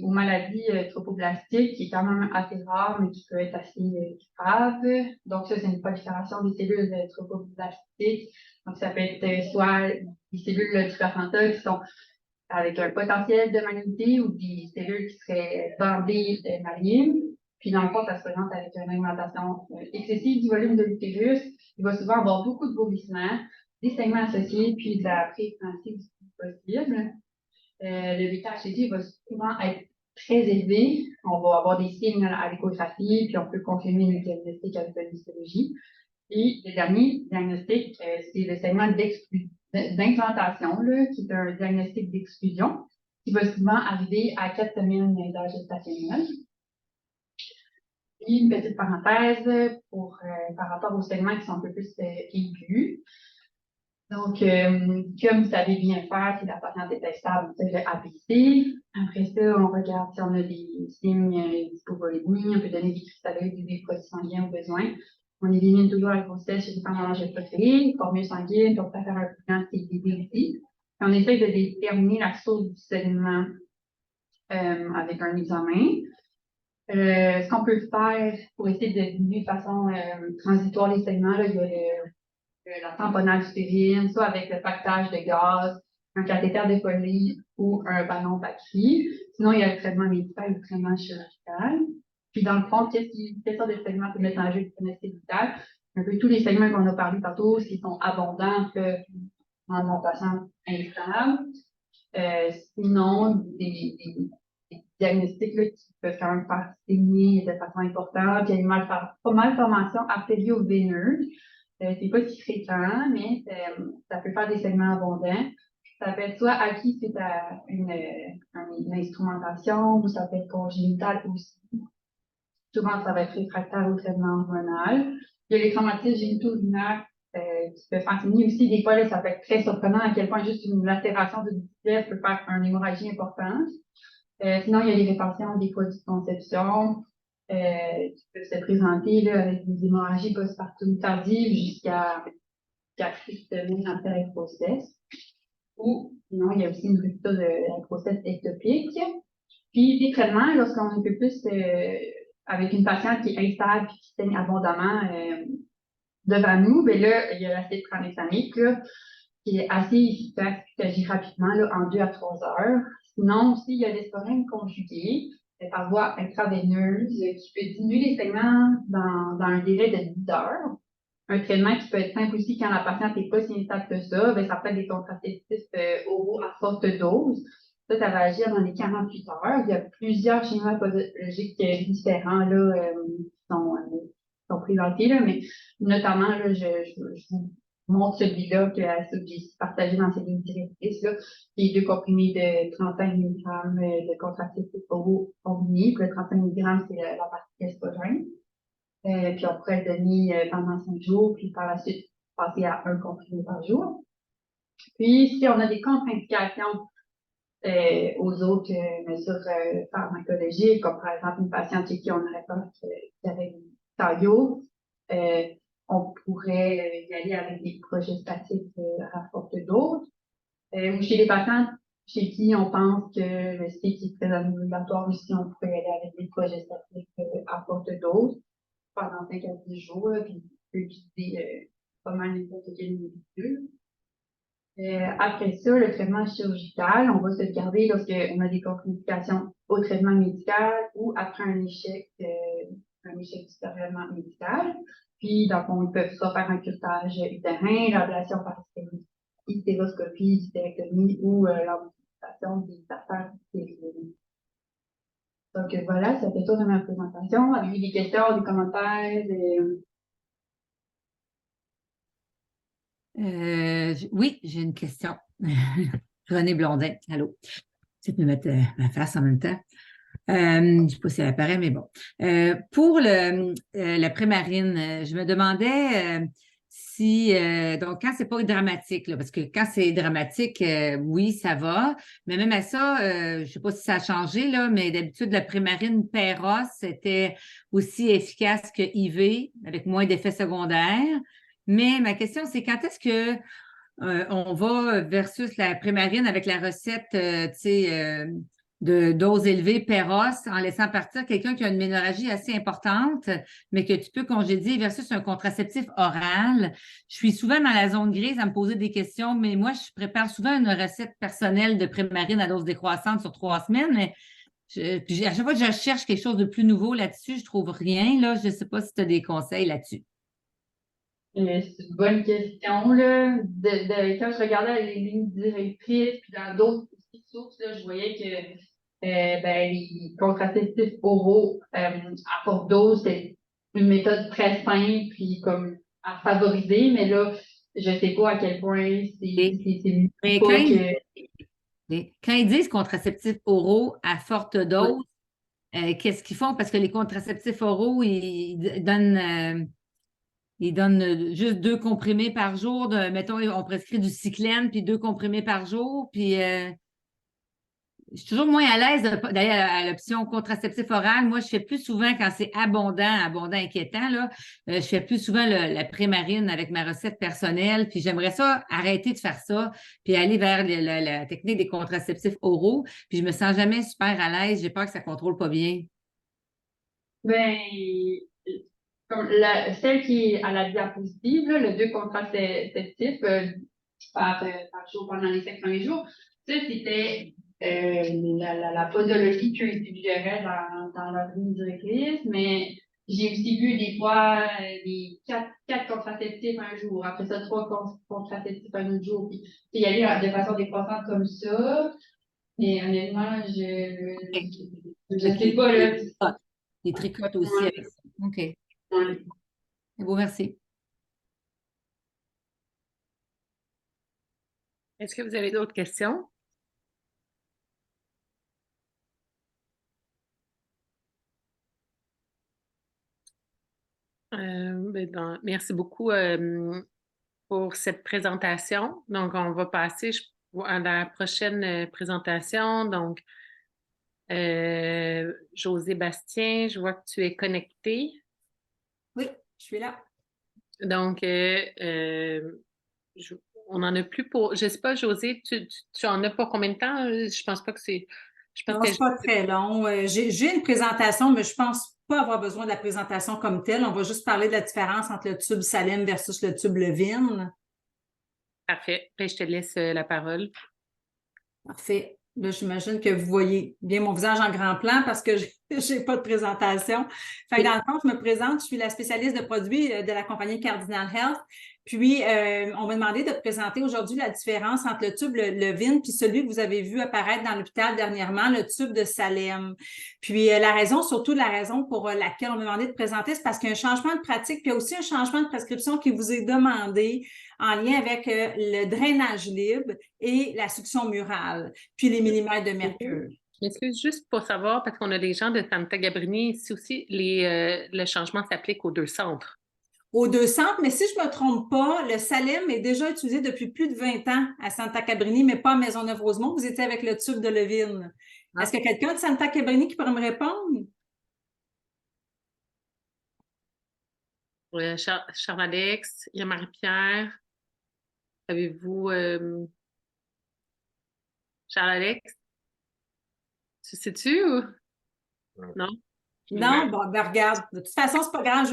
aux maladies trophoblastiques, qui est quand même assez rare, mais qui peut être assez grave. Donc ça, c'est une prolifération des cellules trophoblastiques. Donc ça peut être soit des cellules du placenta qui sont avec un potentiel de malignité ou des cellules qui seraient bandées malignes. Puis dans le fond, ça se présente avec une augmentation excessive du volume de l'utérus. Il va souvent avoir beaucoup de vomissements, des saignements associés, puis de la prééclampsie si possible. Le bêta-HCG va souvent être très élevé. On va avoir des signes à l'échographie, puis on peut confirmer le diagnostic avec la histologie. Et le dernier diagnostic, c'est le segment d'implantation, qui est un diagnostic d'exclusion, qui va souvent arriver à 4 semaines d'âge gestationnel. Et une petite parenthèse par rapport aux segments qui sont un peu plus aigus. Donc, comme vous savez bien faire, si la patiente est stable, on fait le ABC. Après ça, on regarde si on a des signes d'hypovolémie, on peut donner des cristalloïdes, des produits sanguins au besoin. On élimine toujours la grossesse chez les femmes en âge de procréer, formule sanguine, on peut faire un bilan CDD aussi. On essaie de déterminer la source du saignement avec un examen. Ce qu'on peut faire pour essayer de diminuer de façon transitoire les saignements, là, il y a la tamponnage utérine, soit avec le pactage de gaz, un cathéter de Foley ou un ballon batterie. Sinon, il y a le traitement médical ou le traitement chirurgical. Puis, dans le fond, quelle sorte de segments peut mettre en jeu le diagnostic vital? Un peu tous les segments qu'on a parlé tantôt, s'ils sont abondants, peuvent rendre mon patient instable. Sinon, des diagnostics là, qui peuvent quand même faire saigner de façon importante. Il y a une malformation artério-veineuse. C'est pas si fréquent, mais ça peut faire des segments abondants. Ça peut être soit acquis suite à une instrumentation, ou ça peut être congénital aussi. Souvent, ça va être réfractaire au traitement hormonal. Il y a les traumatismes génito-urinaires qui peuvent faire saigner aussi. Des fois, là, ça peut être très surprenant à quel point juste une lacération de l'utérus peut faire une hémorragie importante. Sinon, il y a les rétentions des produits de conception qui peuvent se présenter là, avec des hémorragies postpartum tardives jusqu'à 6 semaines après la grossesse. Ou sinon, il y a aussi une rupture de la grossesse ectopique. Puis des traitements, lorsqu'on est un peu plus avec une patiente qui est instable et qui saigne abondamment devant nous, ben là, il y a l'acide tranexamique là, qui est assez efficace, qui agit rapidement là, en 2 à 3 heures. Sinon, aussi, il y a l'esporine conjuguée par voie intraveineuse qui peut diminuer les saignements dans un délai de 10 heures. Un traitement qui peut être simple aussi quand la patiente n'est pas si instable que ça, ben, ça peut être des contraceptifs oraux à forte dose. Ça va agir dans les 48 heures. Il y a plusieurs schémas posologiques différents là, qui sont présentés, là, mais notamment, là, je vous montre celui-là que j'ai partagé dans ces lignes directrices, là, qui est 2 comprimés de 35 mg de contraceptifs oraux combinés. Puis le 35 mg, c'est la partie estrogène. Puis on pourrait le donner pendant 5 jours, puis par la suite passer à 1 comprimé par jour. Puis si on a des contre-indications aux autres mesures pharmacologiques, comme par exemple une patiente chez qui on aurait peur qu'il y avait une taillot, on pourrait y aller avec des progestatifs à forte dose. Ou chez les patients chez qui on pense que le cycle est très ambulatoire aussi, on pourrait y aller avec des progestatifs à forte dose pendant 5 à 10 jours, puis on peut utiliser pas mal n'importe quelle molécule. Après ça, le traitement chirurgical, on va se garder lorsqu'on a des contre-indications au traitement médical ou après un échec du traitement médical. Puis, donc, ils peuvent soit faire un curetage utérin, l'ablation par hystéroscopie, hystérectomie ou l'amputation des artères utérines. Donc, voilà, ça fait tout de ma présentation. Avez-vous des questions, des commentaires? Oui, j'ai une question. René Blondin, allô. Je vais me mettre ma face en même temps. Je ne sais pas si elle apparaît, mais bon. Pour la prémarine, je me demandais aussi, donc quand c'est pas dramatique, là, parce que quand c'est dramatique, oui, ça va. Mais même à ça, je sais pas si ça a changé, là, mais d'habitude, la Prémarine Péros était aussi efficace que IV, avec moins d'effets secondaires. Mais ma question, c'est quand est-ce que on va versus la Prémarine avec la recette, tu sais, de dose élevée Péros en laissant partir quelqu'un qui a une ménorrhagie assez importante, mais que tu peux congédier versus un contraceptif oral. Je suis souvent dans la zone grise à me poser des questions, mais moi, je prépare souvent une recette personnelle de Prémarine à dose décroissante sur 3 semaines, mais puis à chaque fois que je cherche quelque chose de plus nouveau là-dessus, je trouve rien. Là, je ne sais pas si tu as des conseils là-dessus. C'est une bonne question, là. Quand je regardais les lignes directrices, puis dans d'autres sources, là, je voyais que les contraceptifs oraux à forte dose, c'est une méthode très simple, puis comme à favoriser, mais là, je sais pas à quel point c'est mieux Mais pas que. quand ils disent contraceptifs oraux à forte dose, qu'est-ce qu'ils font? Parce que les contraceptifs oraux, ils donnent juste 2 comprimés par jour. Mettons, on prescrit du Ciclène, puis 2 comprimés par jour. Puis je suis toujours moins à l'aise d'aller à l'option contraceptif oral. Moi, je fais plus souvent quand c'est abondant inquiétant, là, je fais plus souvent la Prémarine avec ma recette personnelle. Puis j'aimerais ça arrêter de faire ça, puis aller vers la technique des contraceptifs oraux. Puis je me sens jamais super à l'aise. J'ai peur que ça contrôle pas bien. Ben, comme celle qui est à la diapositive, là, le 2 contraceptifs par jour pendant les 5 premiers jours, ça, c'était la posologie que suggérait dans leur ligne directrice, mais j'ai aussi vu des fois les 4 contraceptifs un jour, après ça 3 contraceptifs un autre jour, puis y aller de façon décroissante comme ça. Mais honnêtement, je sais pas, là. Des tricotes aussi avec ça. OK. Ouais. C'est beau, merci. Est-ce que vous avez d'autres questions? Merci beaucoup pour cette présentation. Donc, on va passer à la prochaine présentation. Donc, José Bastien, je vois que tu es connecté. Oui, je suis là. Donc, on n'en a plus pour. Je ne sais pas, José, tu en as pour combien de temps? Je pense pas que c'est. Non, c'est pas très long. J'ai une présentation, mais je pense pas avoir besoin de la présentation comme telle. On va juste parler de la différence entre le tube Salem versus le tube Levine. Parfait. Puis je te laisse la parole. Parfait. Là, j'imagine que vous voyez bien mon visage en grand plan parce que j'ai pas de présentation. Fait que dans le fond, je me présente, je suis la spécialiste de produits de la compagnie Cardinal Health. Puis, on m'a demandé de présenter aujourd'hui la différence entre le tube Levine puis celui que vous avez vu apparaître dans l'hôpital dernièrement, le tube de Salem. Puis, surtout la raison pour laquelle on m'a demandé de présenter, c'est parce qu'il y a un changement de pratique, puis il y a aussi un changement de prescription qui vous est demandé en lien avec le drainage libre et la succion murale, puis les millimètres de mercure. Je m'excuse juste pour savoir, parce qu'on a des gens de Santa Gabrini ici aussi, le changement s'applique aux 2 centres. Aux 2 centres, mais si je ne me trompe pas, le Salem est déjà utilisé depuis plus de 20 ans à Santa Cabrini, mais pas à Maisonneuve-Rosemont. Vous étiez avec le tube de Levine. Est-ce qu'il y a quelqu'un de Santa Cabrini qui pourrait me répondre? Charles-Alex, il y a Marie-Pierre. Avez-vous Charles-Alex? Tu sais-tu ou? Non? Non, bon, ben regarde, de toute façon, c'est pas grave,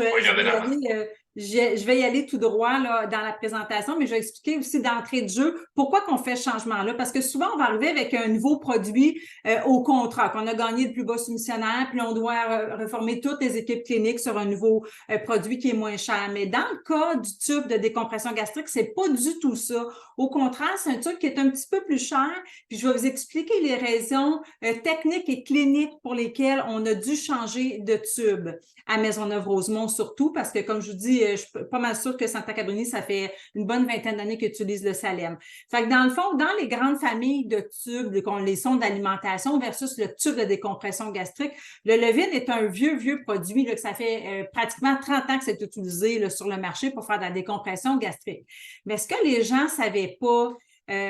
je vais y aller tout droit là, dans la présentation, mais je vais expliquer aussi d'entrée de jeu pourquoi qu'on fait ce changement-là. Parce que souvent, on va arriver avec un nouveau produit au contrat, qu'on a gagné le plus bas soumissionnaire, puis on doit reformer toutes les équipes cliniques sur un nouveau produit qui est moins cher. Mais dans le cas du tube de décompression gastrique, c'est pas du tout ça. Au contraire, c'est un tube qui est un petit peu plus cher, puis je vais vous expliquer les raisons techniques et cliniques pour lesquelles on a dû changer de tube à Maisonneuve-Rosemont surtout, parce que comme je vous dis, je suis pas mal sûre que Santa Cabrini, ça fait une bonne vingtaine d'années qu'ils utilisent le Salem. Fait que dans le fond, dans les grandes familles de tubes, les sondes d'alimentation versus le tube de décompression gastrique, le Levin est un vieux produit, là, que ça fait pratiquement 30 ans que c'est utilisé là, sur le marché pour faire de la décompression gastrique. Mais ce que les gens ne savaient pas,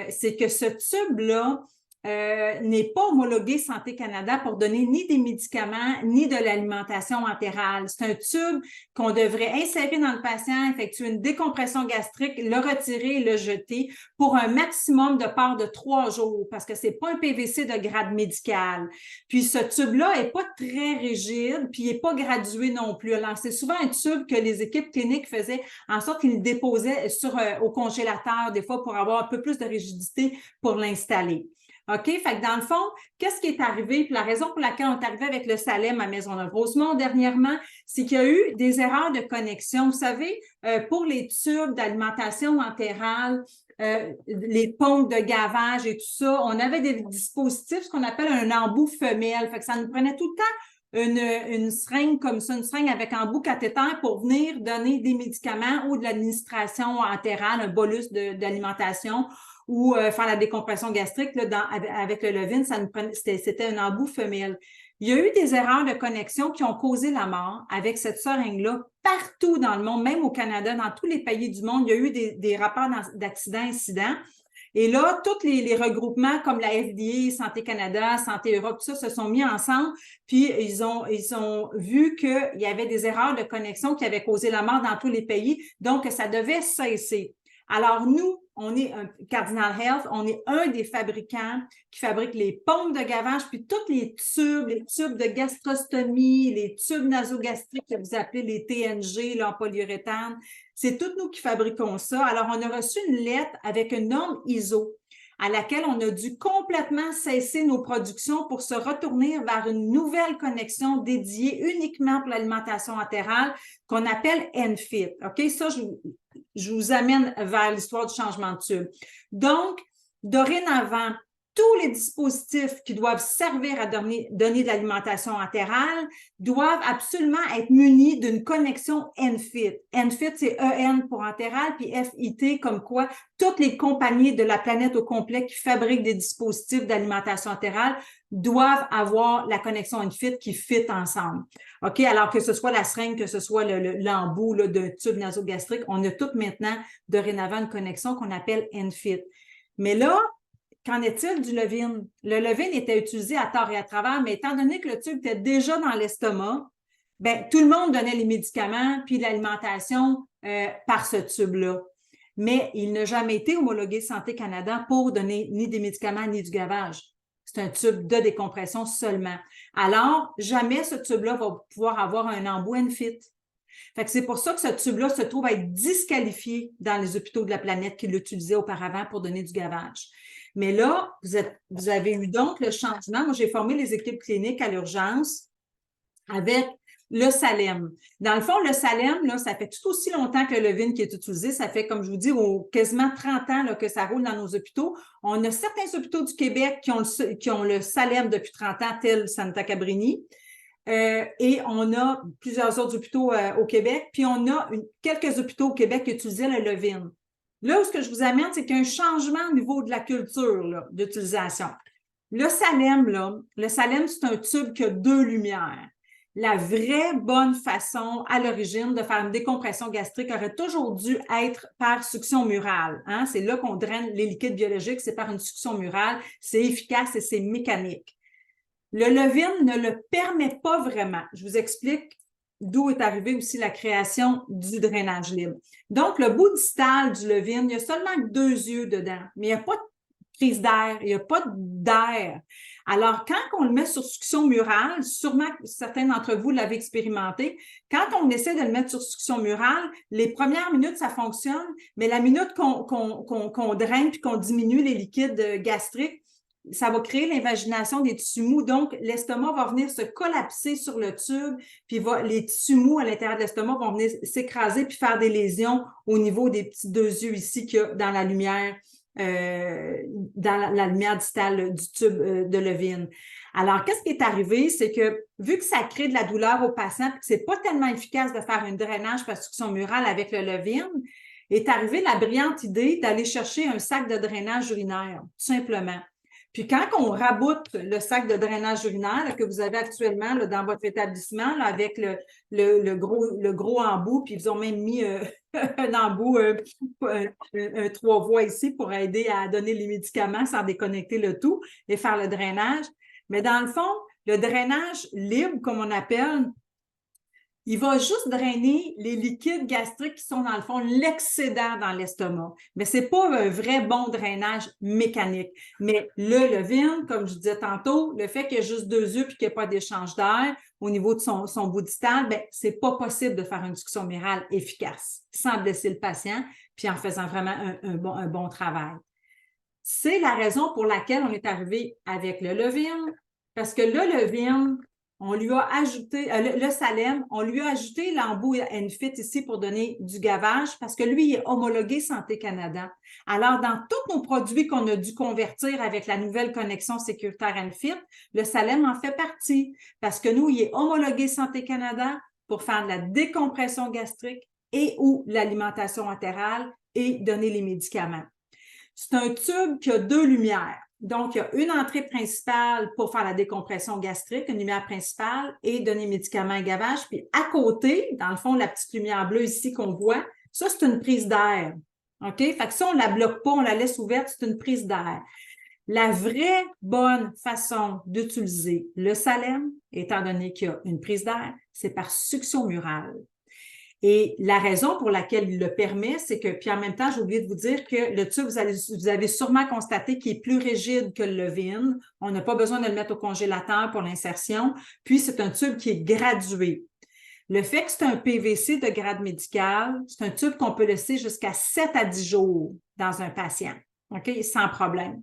c'est que ce tube-là n'est pas homologué Santé Canada pour donner ni des médicaments, ni de l'alimentation entérale. C'est un tube qu'on devrait insérer dans le patient, effectuer une décompression gastrique, le retirer et le jeter pour un maximum de part de 3 jours, parce que c'est pas un PVC de grade médical. Puis ce tube-là est pas très rigide, puis il est pas gradué non plus. Alors, c'est souvent un tube que les équipes cliniques faisaient en sorte qu'ils le déposaient au congélateur, des fois, pour avoir un peu plus de rigidité pour l'installer. OK? Fait que dans le fond, qu'est-ce qui est arrivé? Puis la raison pour laquelle on est arrivé avec le Salem à Maisonneuve-Rosemont dernièrement, c'est qu'il y a eu des erreurs de connexion. Vous savez, pour les tubes d'alimentation entérale, les pompes de gavage et tout ça, on avait des dispositifs, ce qu'on appelle un embout femelle. Fait que ça nous prenait tout le temps une seringue comme ça, une seringue avec embout cathéter pour venir donner des médicaments ou de l'administration entérale, un bolus d'alimentation ou faire la décompression gastrique là, avec le Levin, c'était un embout femelle. Il y a eu des erreurs de connexion qui ont causé la mort avec cette seringue-là partout dans le monde, même au Canada, dans tous les pays du monde. Il y a eu des rapports d'accidents, incidents. Et là, tous les regroupements comme la FDA, Santé Canada, Santé Europe, tout ça se sont mis ensemble, puis ils ont vu qu'il y avait des erreurs de connexion qui avaient causé la mort dans tous les pays, donc ça devait cesser. Alors, nous, on est Cardinal Health, on est un des fabricants qui fabrique les pompes de gavage, puis tous les tubes de gastrostomie, les tubes nasogastriques que vous appelez les TNG là, en polyuréthane. C'est tous nous qui fabriquons ça. Alors, on a reçu une lettre avec une norme ISO à laquelle on a dû complètement cesser nos productions pour se retourner vers une nouvelle connexion dédiée uniquement pour l'alimentation entérale qu'on appelle ENFIT. OK? Ça, je vous amène vers l'histoire du changement de tube. Donc, dorénavant, tous les dispositifs qui doivent servir à donner de l'alimentation entérale doivent absolument être munis d'une connexion ENFIT. ENFIT, c'est EN pour entéral, puis FIT comme quoi toutes les compagnies de la planète au complet qui fabriquent des dispositifs d'alimentation entérale doivent avoir la connexion ENFIT qui fit ensemble. OK? Alors que ce soit la seringue, que ce soit l'embout de tube nasogastrique, on a toutes maintenant, dorénavant, une connexion qu'on appelle ENFIT. Mais là, qu'en est-il du Levin? Le Levin était utilisé à tort et à travers, mais étant donné que le tube était déjà dans l'estomac, bien, tout le monde donnait les médicaments puis l'alimentation par ce tube-là. Mais il n'a jamais été homologué Santé Canada pour donner ni des médicaments ni du gavage. C'est un tube de décompression seulement. Alors, jamais ce tube-là va pouvoir avoir un embout ENFIT. Fait que c'est pour ça que ce tube-là se trouve à être disqualifié dans les hôpitaux de la planète qui l'utilisaient auparavant pour donner du gavage. Mais là, vous avez eu donc le changement. Moi, j'ai formé les équipes cliniques à l'urgence avec le Salem. Dans le fond, le Salem, là, ça fait tout aussi longtemps que le Levin qui est utilisé. Ça fait, comme je vous dis, quasiment 30 ans là, que ça roule dans nos hôpitaux. On a certains hôpitaux du Québec qui ont le Salem depuis 30 ans, tel Santa Cabrini. Et on a plusieurs autres hôpitaux au Québec. Puis on a quelques hôpitaux au Québec qui utilisaient le Levin. Là, ce que je vous amène, c'est qu'il y a un changement au niveau de la culture d'utilisation. Le Salem, c'est un tube qui a 2 lumières. La vraie bonne façon, à l'origine, de faire une décompression gastrique aurait toujours dû être par succion murale. Hein? C'est là qu'on draine les liquides biologiques, c'est par une succion murale. C'est efficace et c'est mécanique. Le Levin ne le permet pas vraiment. Je vous explique d'où est arrivée aussi la création du drainage libre. Donc, le bout distal du Levin, il y a seulement 2 yeux dedans, mais il n'y a pas de prise d'air, il n'y a pas d'air. Alors, quand on le met sur succion murale, sûrement que certains d'entre vous l'avez expérimenté, quand on essaie de le mettre sur succion murale, les premières minutes, ça fonctionne, mais la minute qu'on draine puis qu'on diminue les liquides gastriques, ça va créer l'invagination des tissus mous. Donc, l'estomac va venir se collapser sur le tube, puis les tissus mous à l'intérieur de l'estomac vont venir s'écraser puis faire des lésions au niveau des petits 2 yeux ici qu'il y a dans la lumière dans la lumière distale du tube de Levine. Alors, qu'est-ce qui est arrivé? C'est que vu que ça crée de la douleur au patient, que c'est pas tellement efficace de faire un drainage par succion murale avec le Levine, est arrivée la brillante idée d'aller chercher un sac de drainage urinaire, tout simplement. Puis quand on raboute le sac de drainage urinaire là, que vous avez actuellement là, dans votre établissement là, avec le gros embout, puis ils ont même mis un embout, un 3 voies ici pour aider à donner les médicaments sans déconnecter le tout et faire le drainage. Mais dans le fond, le drainage libre, comme on appelle, il va juste drainer les liquides gastriques qui sont dans le fond l'excédent dans l'estomac. Mais ce n'est pas un vrai bon drainage mécanique. Mais le Levine, comme je disais tantôt, le fait qu'il y ait juste 2 yeux et qu'il n'y ait pas d'échange d'air au niveau de son bout distal, ben, ce n'est pas possible de faire une succion murale efficace sans blesser le patient puis en faisant vraiment un bon travail. C'est la raison pour laquelle on est arrivé avec le Levine, parce que le Levine, on lui a ajouté, le Salem, on lui a ajouté l'embout Enfit ici pour donner du gavage parce que lui, il est homologué Santé Canada. Alors, dans tous nos produits qu'on a dû convertir avec la nouvelle connexion sécuritaire Enfit, le Salem en fait partie parce que nous, il est homologué Santé Canada pour faire de la décompression gastrique et ou l'alimentation entérale et donner les médicaments. C'est un tube qui a 2 lumières. Donc, il y a une entrée principale pour faire la décompression gastrique, une lumière principale et donner médicaments et gavage. Puis à côté, dans le fond, la petite lumière bleue ici qu'on voit, ça, c'est une prise d'air. OK? Fait que ça, on ne la bloque pas, on la laisse ouverte, c'est une prise d'air. La vraie bonne façon d'utiliser le Salem, étant donné qu'il y a une prise d'air, c'est par succion murale. Et la raison pour laquelle il le permet, c'est que, puis en même temps, j'ai oublié de vous dire que le tube, vous avez sûrement constaté qu'il est plus rigide que le Levine. On n'a pas besoin de le mettre au congélateur pour l'insertion. Puis, c'est un tube qui est gradué. Le fait que c'est un PVC de grade médical, c'est un tube qu'on peut laisser jusqu'à 7 à 10 jours dans un patient, OK, sans problème.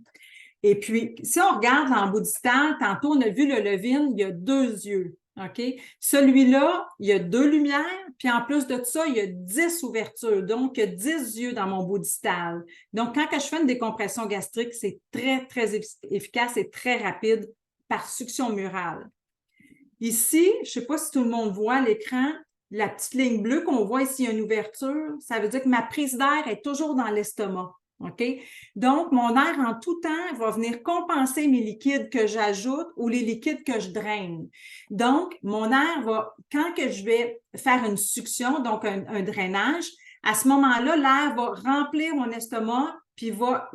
Et puis, si on regarde l'embout distal, tantôt, on a vu le Levine, il y a 2 yeux. OK? Celui-là, il y a 2 lumières, puis en plus de ça, il y a 10 ouvertures. Donc, il y a 10 yeux dans mon bout distal. Donc, quand je fais une décompression gastrique, c'est très, très efficace et très rapide par succion murale. Ici, je ne sais pas si tout le monde voit à l'écran, la petite ligne bleue qu'on voit ici, il y a une ouverture. Ça veut dire que ma prise d'air est toujours dans l'estomac. OK? Donc, mon air en tout temps va venir compenser mes liquides que j'ajoute ou les liquides que je draine. Donc, mon air va, quand que je vais faire une succion, donc un drainage, à ce moment-là, l'air va remplir mon estomac puis va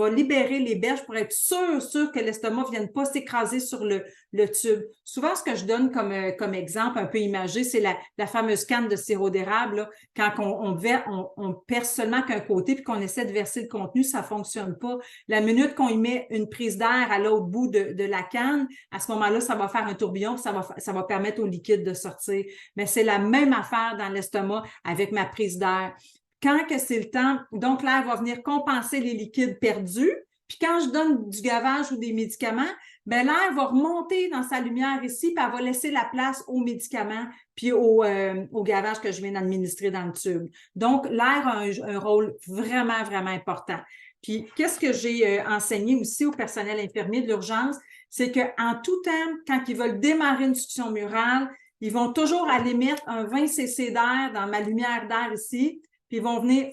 libérer les berges pour être sûr que l'estomac ne vienne pas s'écraser sur le tube. Souvent, ce que je donne comme exemple un peu imagé, c'est la fameuse canne de sirop d'érable. Là. Quand on perce seulement qu'un côté puis qu'on essaie de verser le contenu, ça ne fonctionne pas. La minute qu'on y met une prise d'air à l'autre bout de la canne, à ce moment-là, ça va faire un tourbillon, ça va permettre au liquide de sortir. Mais c'est la même affaire dans l'estomac avec ma prise d'air. Quand que c'est le temps, donc l'air va venir compenser les liquides perdus. Puis quand je donne du gavage ou des médicaments, ben l'air va remonter dans sa lumière ici, puis elle va laisser la place aux médicaments puis au gavage que je viens d'administrer dans le tube. Donc, l'air a un rôle vraiment, vraiment important. Puis, qu'est-ce que j'ai enseigné aussi au personnel infirmier de l'urgence, c'est qu'en tout temps, quand ils veulent démarrer une succion murale, ils vont toujours aller mettre un 20 cc d'air dans ma lumière d'air ici, puis ils vont venir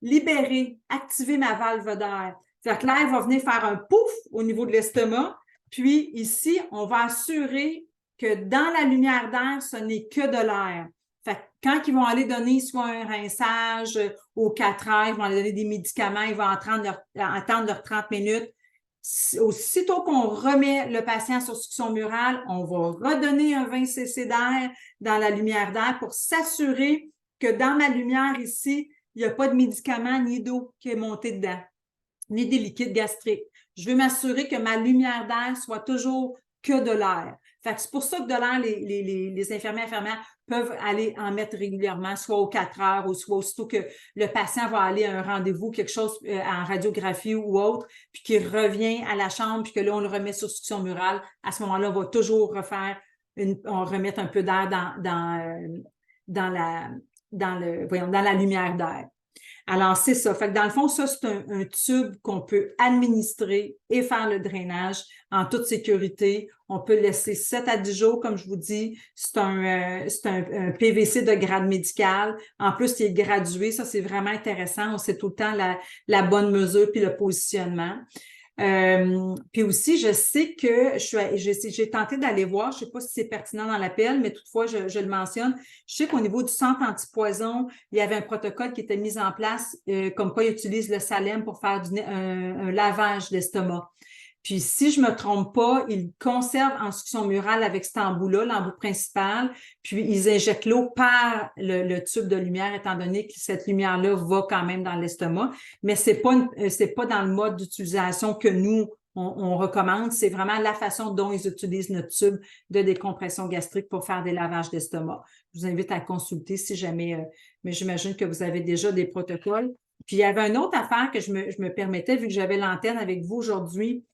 libérer, activer ma valve d'air. C'est-à-dire que l'air va venir faire un pouf au niveau de l'estomac, puis ici, on va assurer que dans la lumière d'air, ce n'est que de l'air. Fait que quand ils vont aller donner soit un rinçage aux 4 heures, ils vont aller donner des médicaments, ils vont attendre leurs 30 minutes. Aussitôt qu'on remet le patient sur succion murale, on va redonner un 20 cc d'air dans la lumière d'air pour s'assurer que dans ma lumière ici, il n'y a pas de médicaments ni d'eau qui est montée dedans, ni des liquides gastriques. Je veux m'assurer que ma lumière d'air soit toujours que de l'air. Fait que c'est pour ça que de l'air, les infirmières peuvent aller en mettre régulièrement, soit aux 4 heures ou soit aussitôt que le patient va aller à un rendez-vous, quelque chose en radiographie ou autre, puis qu'il revient à la chambre, puis que là, on le remet sur succion murale. À ce moment-là, on va toujours on remettre un peu d'air dans la lumière d'air. Alors, c'est ça. Fait que dans le fond, ça, c'est un tube qu'on peut administrer et faire le drainage en toute sécurité. On peut laisser 7 à 10 jours, comme je vous dis. C'est un PVC de grade médical. En plus, il est gradué. Ça, c'est vraiment intéressant. On sait tout le temps la bonne mesure puis le positionnement. Puis aussi, je sais que j'ai tenté d'aller voir, je ne sais pas si c'est pertinent dans l'appel, mais toutefois, je le mentionne. Je sais qu'au niveau du centre antipoison, il y avait un protocole qui était mis en place, comme quoi ils utilisent le Salem pour faire un lavage d'estomac. Puis, si je ne me trompe pas, ils conservent en succion murale avec cet embout-là, l'embout principal, puis ils injectent l'eau par le tube de lumière, étant donné que cette lumière-là va quand même dans l'estomac. Mais c'est pas dans le mode d'utilisation que nous, on recommande. C'est vraiment la façon dont ils utilisent notre tube de décompression gastrique pour faire des lavages d'estomac. Je vous invite à consulter si jamais, mais j'imagine que vous avez déjà des protocoles. Puis, il y avait une autre affaire que je me permettais, vu que j'avais l'antenne avec vous aujourd'hui.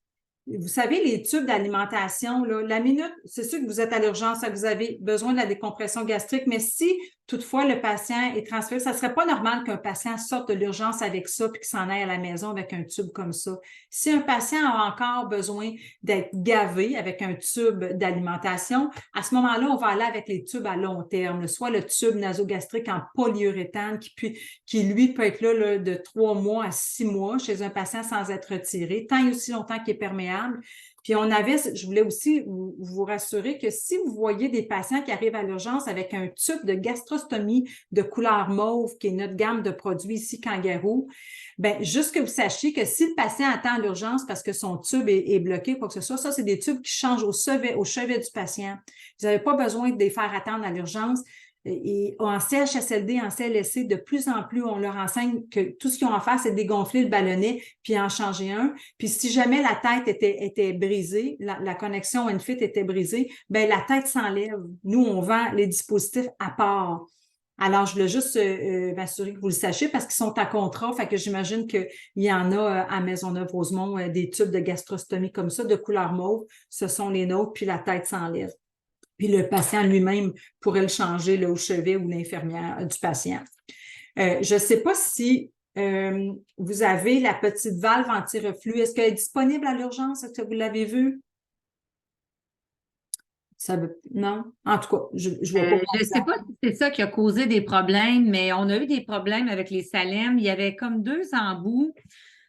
Vous savez, les tubes d'alimentation, là, la minute, c'est sûr que vous êtes à l'urgence, que vous avez besoin de la décompression gastrique, mais si toutefois le patient est transféré, ça ne serait pas normal qu'un patient sorte de l'urgence avec ça puis qu'il s'en aille à la maison avec un tube comme ça. Si un patient a encore besoin d'être gavé avec un tube d'alimentation, à ce moment-là, on va aller avec les tubes à long terme, soit le tube nasogastrique en polyuréthane qui lui, peut être là de 3 mois à 6 mois chez un patient sans être retiré, tant et aussi longtemps qu'il est perméable. Puis je voulais aussi vous rassurer que si vous voyez des patients qui arrivent à l'urgence avec un tube de gastrostomie de couleur mauve, qui est notre gamme de produits ici, Kangaroo, bien, juste que vous sachiez que si le patient attend l'urgence parce que son tube est bloqué, quoi que ce soit, ça, c'est des tubes qui changent au chevet du patient. Vous n'avez pas besoin de les faire attendre à l'urgence. Et en CHSLD, en CLSC, de plus en plus, on leur enseigne que tout ce qu'ils ont à faire, c'est dégonfler le ballonnet puis en changer un. Puis si jamais la tête était brisée, la connexion Enfit était brisée, bien, la tête s'enlève. Nous, on vend les dispositifs à part. Alors, je voulais juste m'assurer que vous le sachiez parce qu'ils sont à contrat. Fait que j'imagine qu'il y en a à Maisonneuve-Rosemont des tubes de gastrostomie comme ça, de couleur mauve. Ce sont les nôtres, puis la tête s'enlève. Puis le patient lui-même pourrait le changer là, au chevet ou l'infirmière du patient. Je ne sais pas si vous avez la petite valve anti-reflux. Est-ce qu'elle est disponible à l'urgence? Est-ce que vous l'avez vue? Non? En tout cas, je vois pas. Je ne sais pas si c'est ça qui a causé des problèmes, mais on a eu des problèmes avec les Salem. Il y avait comme 2 embouts,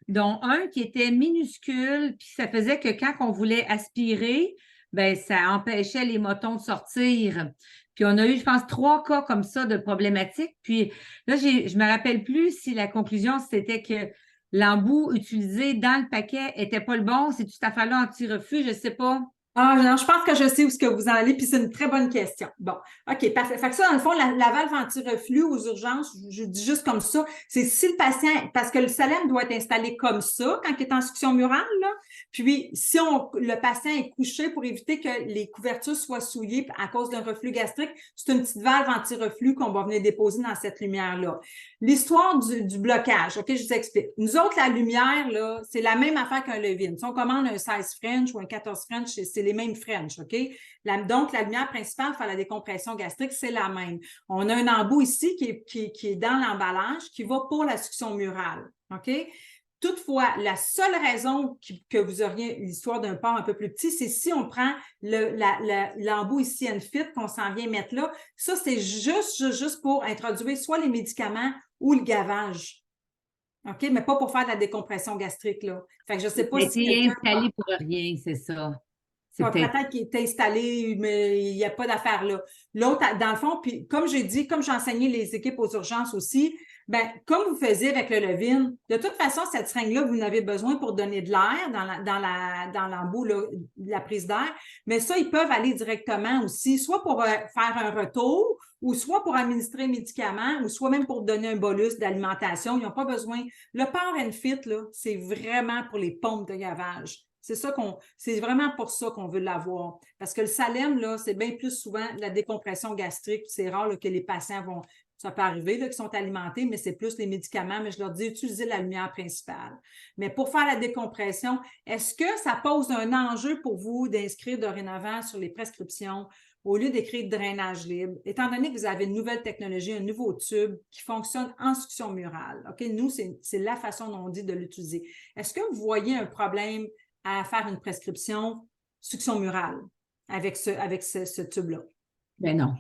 dont un qui était minuscule, puis ça faisait que quand on voulait aspirer, bien, ça empêchait les motons de sortir. Puis on a eu, je pense, 3 cas comme ça de problématiques. Puis là, je ne me rappelle plus si la conclusion, c'était que l'embout utilisé dans le paquet n'était pas le bon. C'est toute affaire-là anti-reflux, je ne sais pas. Ah non, je pense que je sais où ce que vous en allez, puis c'est une très bonne question. Bon, OK, parfait. Fait que ça, dans le fond, la valve anti-reflux aux urgences, je dis juste comme ça, c'est si le patient, parce que le Salem doit être installé comme ça quand il est en succion murale, là. Puis, si le patient est couché pour éviter que les couvertures soient souillées à cause d'un reflux gastrique, c'est une petite valve anti-reflux qu'on va venir déposer dans cette lumière-là. L'histoire du blocage, OK, je vous explique. Nous autres, la lumière, là, c'est la même affaire qu'un Levin. Si on commande un 16 French ou un 14 French, c'est les mêmes French, OK? Donc, la lumière principale pour faire la décompression gastrique, c'est la même. On a un embout ici qui est dans l'emballage qui va pour la succion murale, OK? Toutefois, la seule raison que vous auriez l'histoire d'un port un peu plus petit, c'est si on prend l'embout ici Enfit qu'on s'en vient mettre là. Ça, c'est juste pour introduire soit les médicaments ou le gavage. OK? Mais pas pour faire de la décompression gastrique, là. Fait que je ne sais pas si. C'est installé pour rien, c'est ça. Peut-être qu'il est installé, mais il n'y a pas d'affaire là. L'autre, dans le fond, puis comme j'ai dit, comme j'ai enseigné les équipes aux urgences aussi, ben comme vous faisiez avec le Levin, de toute façon, cette seringue-là, vous en avez besoin pour donner de l'air dans l'embout, la prise d'air, mais ça, ils peuvent aller directement aussi, soit pour faire un retour, ou soit pour administrer un médicament, ou soit même pour donner un bolus d'alimentation. Ils n'ont pas besoin. Le Power Enfit, là, c'est vraiment pour les pompes de gavage. C'est vraiment pour ça qu'on veut l'avoir. Parce que le Salem, là, c'est bien plus souvent la décompression gastrique. C'est rare là, que les patients vont, ça peut arriver, là, qu'ils sont alimentés, mais c'est plus les médicaments. Mais je leur dis, utilisez la lumière principale. Mais pour faire la décompression, est-ce que ça pose un enjeu pour vous d'inscrire dorénavant sur les prescriptions au lieu d'écrire drainage libre, étant donné que vous avez une nouvelle technologie, un nouveau tube qui fonctionne en succion murale, OK? Nous, c'est la façon dont on dit de l'utiliser. Est-ce que vous voyez un problème à faire une prescription succion murale avec ce tube-là? Ben non.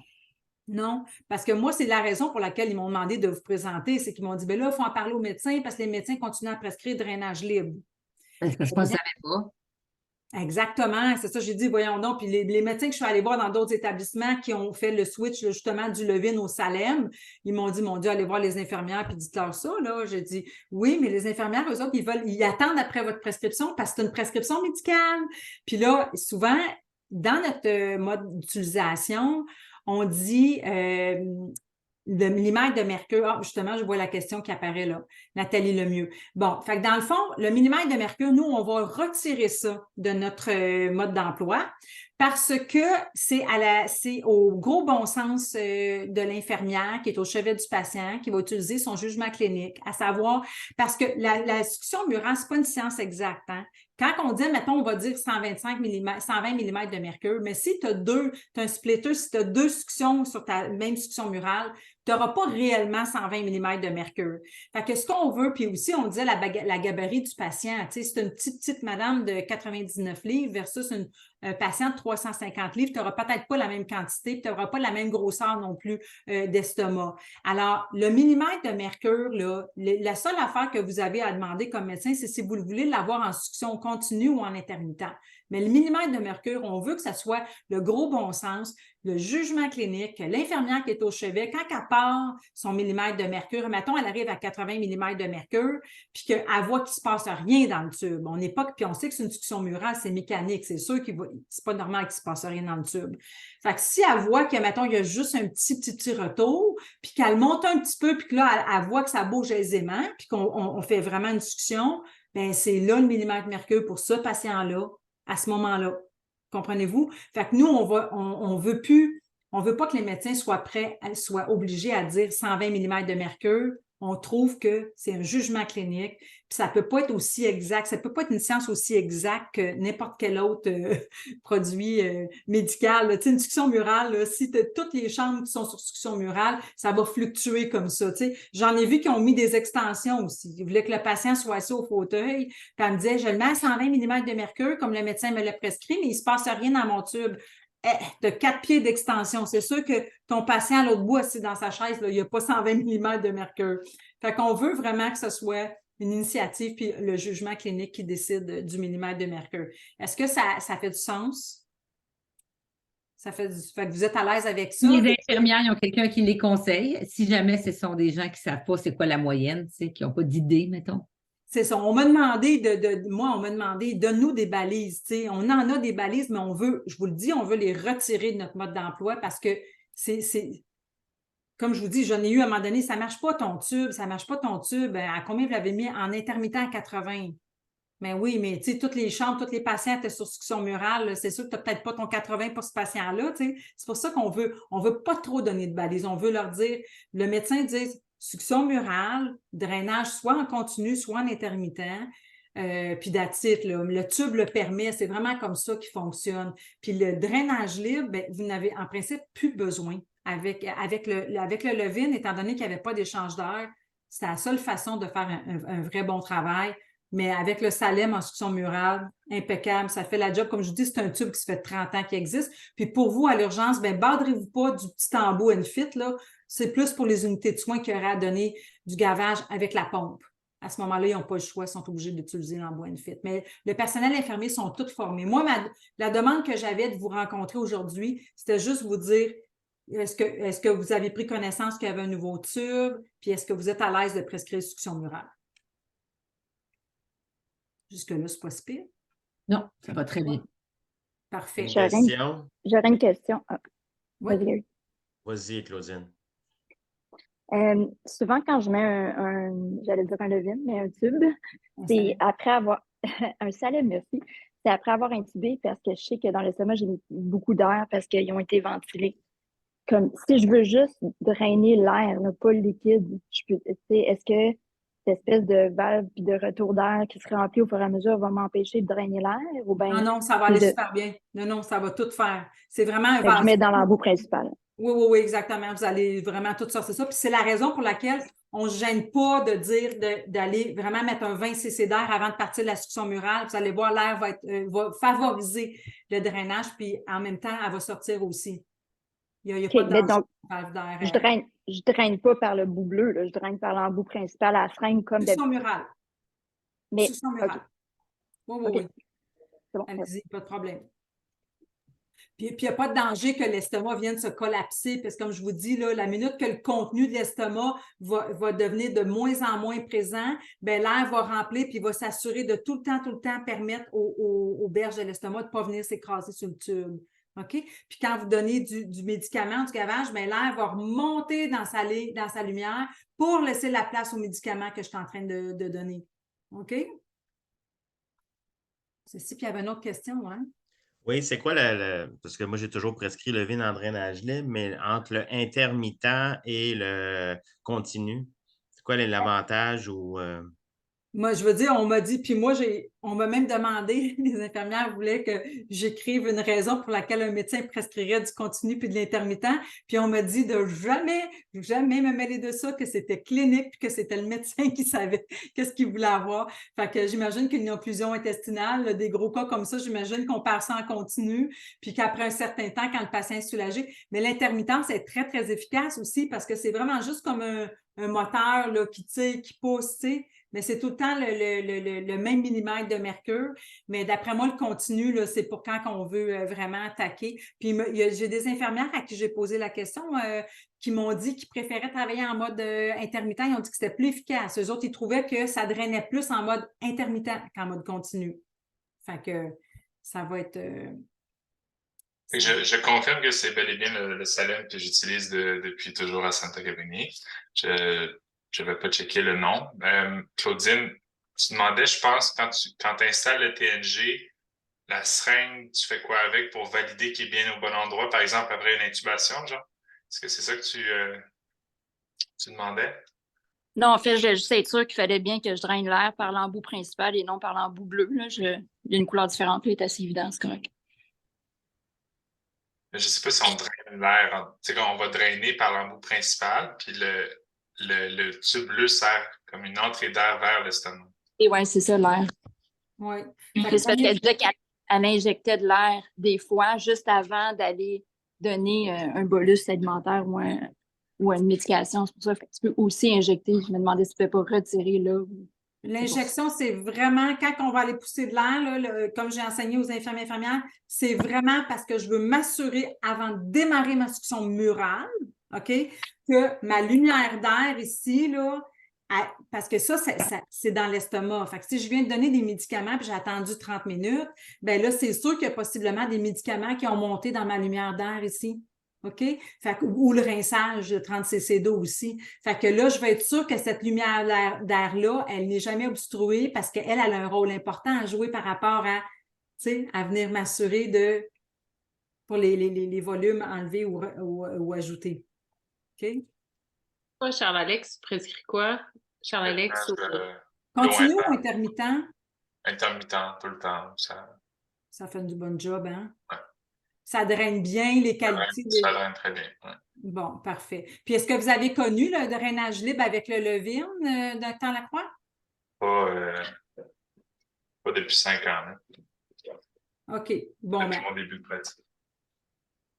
Non, parce que moi, c'est la raison pour laquelle ils m'ont demandé de vous présenter, c'est qu'ils m'ont dit, ben là, il faut en parler aux médecins parce que les médecins continuent à prescrire drainage libre. Parce que je ne savais pas. Exactement, c'est ça, j'ai dit, voyons donc. Puis les médecins que je suis allée voir dans d'autres établissements qui ont fait le switch là, justement du Levin au Salem, ils m'ont dit, mon Dieu, allez voir les infirmières puis dites-leur ça. Là. J'ai dit, oui, mais les infirmières, eux autres, ils attendent après votre prescription parce que c'est une prescription médicale. Puis là, souvent, dans notre mode d'utilisation, on dit le millimètre de mercure. Ah, justement, je vois la question qui apparaît là. Nathalie Lemieux. Bon, fait que dans le fond, le millimètre de mercure, nous, on va retirer ça de notre mode d'emploi parce que c'est au gros bon sens de l'infirmière qui est au chevet du patient qui va utiliser son jugement clinique, à savoir, parce que la succion murale, c'est pas une science exacte, hein? Quand on dit, mettons, on va dire 125 mm, 120 mm de mercure, mais si tu as un splitter, si tu as deux suctions sur ta même succion murale, tu n'auras pas réellement 120 mm de mercure. Fait que ce qu'on veut, puis aussi, on disait la gabarit du patient, tu sais, c'est une petite madame de 99 livres versus un patient de 350 livres, tu n'auras peut-être pas la même quantité, puis tu n'auras pas la même grosseur non plus d'estomac. Alors, le millimètre de mercure, là, la seule affaire que vous avez à demander comme médecin, c'est si vous voulez l'avoir en succion continue ou en intermittent. Mais le millimètre de mercure, on veut que ça soit le gros bon sens, le jugement clinique, l'infirmière qui est au chevet, quand elle part son millimètre de mercure, mettons, elle arrive à 80 mm de mercure, puis qu'elle voit qu'il ne se passe rien dans le tube. On n'est pas, puis on sait que c'est une succion murale, c'est mécanique, c'est sûr que c'est pas normal qu'il ne se passe rien dans le tube. Fait que si elle voit que, mettons, il y a juste un petit retour, puis qu'elle monte un petit peu, puis que là, elle voit que ça bouge aisément, puis qu'on fait vraiment une succion, bien, c'est là le millimètre de mercure pour ce patient-là, à ce moment-là. Comprenez-vous? Fait que nous, on veut pas que les médecins soient obligés à dire 120 mm de mercure. On trouve que c'est un jugement clinique, puis ça peut pas être aussi exact, ça peut pas être une science aussi exacte que n'importe quel autre produit médical. Tu sais, une succion murale, là, si tu as toutes les chambres qui sont sur succion murale, ça va fluctuer comme ça. Tu sais. J'en ai vu qui ont mis des extensions aussi. Ils voulaient que le patient soit assis au fauteuil, puis elle me disait, je le mets à 120 mm de mercure, comme le médecin me l'a prescrit, mais il se passe rien dans mon tube. Tu as 4 pieds d'extension. C'est sûr que ton patient à l'autre bout, assis dans sa chaise, là, il n'y a pas 120 mm de mercure. Fait qu'on veut vraiment que ce soit une initiative puis le jugement clinique qui décide du millimètre de mercure. Est-ce que ça fait du sens? Fait que vous êtes à l'aise avec ça? Les infirmières, ils ont quelqu'un qui les conseille. Si jamais ce sont des gens qui ne savent pas c'est quoi la moyenne, qui n'ont pas d'idée, mettons. C'est ça. On m'a demandé donne-nous des balises. T'sais. On en a des balises, mais on veut, je vous le dis, on veut les retirer de notre mode d'emploi parce que c'est comme je vous dis, j'en ai eu à un moment donné, ça ne marche pas ton tube, ça ne marche pas ton tube. À combien vous l'avez mis en intermittent à 80? Mais oui, mais tu sais, toutes les chambres, tous les patients étaient sur succion murale. C'est sûr que tu n'as peut-être pas ton 80 pour ce patient-là. C'est pour ça qu'on veut pas trop donner de balises. On veut leur dire, le médecin dit succion murale, drainage soit en continu, soit en intermittent. Puis d'attitude, le tube le permet, c'est vraiment comme ça qu'il fonctionne. Puis le drainage libre, bien, vous n'avez en principe plus besoin. Avec le Levin, étant donné qu'il n'y avait pas d'échange d'air, c'était la seule façon de faire un vrai bon travail. Mais avec le Salem en succion murale, impeccable, ça fait la job. Comme je vous dis, c'est un tube qui se fait 30 ans qu'il existe. Puis pour vous, à l'urgence, bien, badrez-vous pas du petit embout Enfit, là. C'est plus pour les unités de soins qu'il y aurait à donner du gavage avec la pompe. À ce moment-là, ils n'ont pas le choix, ils sont obligés d'utiliser l'embout Enfit. Mais le personnel infirmier sont tous formés. Moi, la demande que j'avais de vous rencontrer aujourd'hui, c'était juste vous dire, est-ce que vous avez pris connaissance qu'il y avait un nouveau tube? Puis est-ce que vous êtes à l'aise de prescrire succion murale? Jusque-là, c'est pas si pire. Non, ça va très bien. Parfait. J'aurais une question. Ah, oui. Vas-y, Claudine. Souvent, quand je mets j'allais dire un Levin, mais un tube, c'est après avoir un Salem, merci. C'est après avoir intubé parce que je sais que dans l'estomac, j'ai mis beaucoup d'air parce qu'ils ont été ventilés. Comme si je veux juste drainer l'air, pas le liquide, est-ce que cette espèce de valve puis de retour d'air qui se remplit au fur et à mesure va m'empêcher de drainer l'air? Ou bien, Non, ça va aller super bien. Non, ça va tout faire. C'est vraiment un je mets vase. dans l'embout principal. Oui, exactement. Vous allez vraiment tout sortir ça. Puis c'est la raison pour laquelle on ne se gêne pas de dire d'aller vraiment mettre un 20 cc d'air avant de partir de la succion murale. Vous allez voir, l'air va favoriser le drainage, puis en même temps, elle va sortir aussi. Il n'y a pas de danger donc, d'air. Je draine pas par le bout bleu, là, je draine par l'embout principal à la seringue comme Succion murale. Mais, Succion murale. OK. Oui. C'est bon. Allez-y, pas de problème. Puis il n'y a pas de danger que l'estomac vienne se collapser, parce que comme je vous dis, là, la minute que le contenu de l'estomac va devenir de moins en moins présent, ben, l'air va remplir puis il va s'assurer de tout le temps permettre aux berges de l'estomac de ne pas venir s'écraser sur le tube. OK? Puis quand vous donnez du médicament, du gavage, ben, l'air va remonter dans sa lumière pour laisser la place au médicament que je suis en train de donner. OK? Ceci, puis il y avait une autre question, hein? Oui, c'est quoi parce que moi, j'ai toujours prescrit le vin en drainage libre, mais entre le intermittent et le continu, c'est quoi l'avantage ou Moi, je veux dire, on m'a dit, puis moi, on m'a même demandé, les infirmières voulaient que j'écrive une raison pour laquelle un médecin prescrirait du continu puis de l'intermittent. Puis on m'a dit de jamais me mêler de ça, que c'était clinique puis que c'était le médecin qui savait qu'est-ce qu'il voulait avoir. Fait que j'imagine qu'une occlusion intestinale, là, des gros cas comme ça, j'imagine qu'on part ça en continu, puis qu'après un certain temps, quand le patient est soulagé. Mais l'intermittence est très, très efficace aussi parce que c'est vraiment juste comme un moteur là, qui tire, qui pousse, tu sais. Mais c'est tout le temps le même millimètre de mercure. Mais d'après moi, le continu, là, c'est pour quand on veut vraiment attaquer. Puis j'ai des infirmières à qui j'ai posé la question qui m'ont dit qu'ils préféraient travailler en mode intermittent. Ils ont dit que c'était plus efficace. Eux autres, ils trouvaient que ça drainait plus en mode intermittent qu'en mode continu. Fait que ça va être... Je confirme que c'est bel et bien le Salem que j'utilise depuis toujours à Santa Carini. Je vais pas checker le nom. Claudine, tu demandais, je pense, quand tu installes le TNG, la seringue, tu fais quoi avec pour valider qu'il est bien au bon endroit, par exemple, après une intubation, genre? Est-ce que c'est ça que tu demandais? Non, en fait, je voulais juste être sûre qu'il fallait bien que je draine l'air par l'embout principal et non par l'embout bleu. Là. Il y a une couleur différente, là, est assez évident, c'est correct. Je ne sais pas si on draine l'air. Tu sais, quand on va drainer par l'embout principal, puis le tube bleu sert comme une entrée d'air vers l'estomac. Et oui, c'est ça, l'air. Oui. C'est parce qu'elle disait qu'elle injectait de l'air des fois juste avant d'aller donner un bolus alimentaire ou une médication. C'est pour ça que tu peux aussi injecter. Je me demandais si tu ne pouvais pas retirer là. L'injection, c'est vraiment, quand on va aller pousser de l'air, comme j'ai enseigné aux infirmières, c'est vraiment parce que je veux m'assurer avant de démarrer ma succion murale, OK, que ma lumière d'air ici, là, parce que ça, c'est dans l'estomac. Fait que si je viens de donner des médicaments puis j'ai attendu 30 minutes, bien là, c'est sûr qu'il y a possiblement des médicaments qui ont monté dans ma lumière d'air ici. OK? Ou le rinçage de 30 cc d'eau aussi. Fait que là, je vais être sûre que cette lumière d'air-là, elle n'est jamais obstruée parce qu'elle a un rôle important à jouer par rapport à venir m'assurer pour les volumes enlevés ou ajoutés. OK? Toi, Charles-Alex, tu prescris quoi? Charles-Alex? Continu ou intermittent? Intermittent, tout le temps. Ça fait du bon job, hein? Ouais. Ça draine bien les qualités. Ça draine très bien, ouais. Bon, parfait. Puis, est-ce que vous avez connu le drainage libre avec le Levin de temps Lacroix? Pas depuis 5 ans. Hein. OK. Bon, depuis mon début de pratique.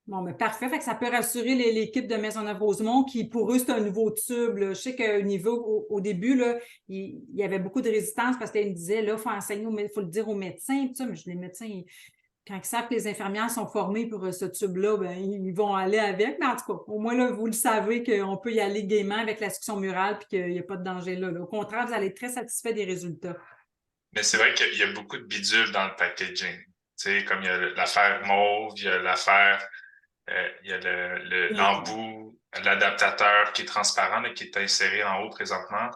Bon, mais parfait. Fait que ça peut rassurer l'équipe de Maisonneuve-Rosemont qui, pour eux, c'est un nouveau tube. Là. Je sais qu'au niveau, au début, là, il y avait beaucoup de résistance parce qu'ils me disaient, là, il faut enseigner, il faut le dire aux médecins. Tout ça, mais les médecins, quand ils savent que les infirmières sont formées pour ce tube-là, ben, ils vont aller avec. Mais en tout cas, au moins, là, vous le savez qu'on peut y aller gaiement avec la succion murale et qu'il n'y a pas de danger là. Au contraire, vous allez être très satisfait des résultats. Mais c'est vrai qu'il y a beaucoup de bidules dans le packaging. Tu sais, comme il y a l'affaire mauve, il y a l'affaire, il y a l'embout, l'adaptateur qui est transparent, là, qui est inséré en haut présentement.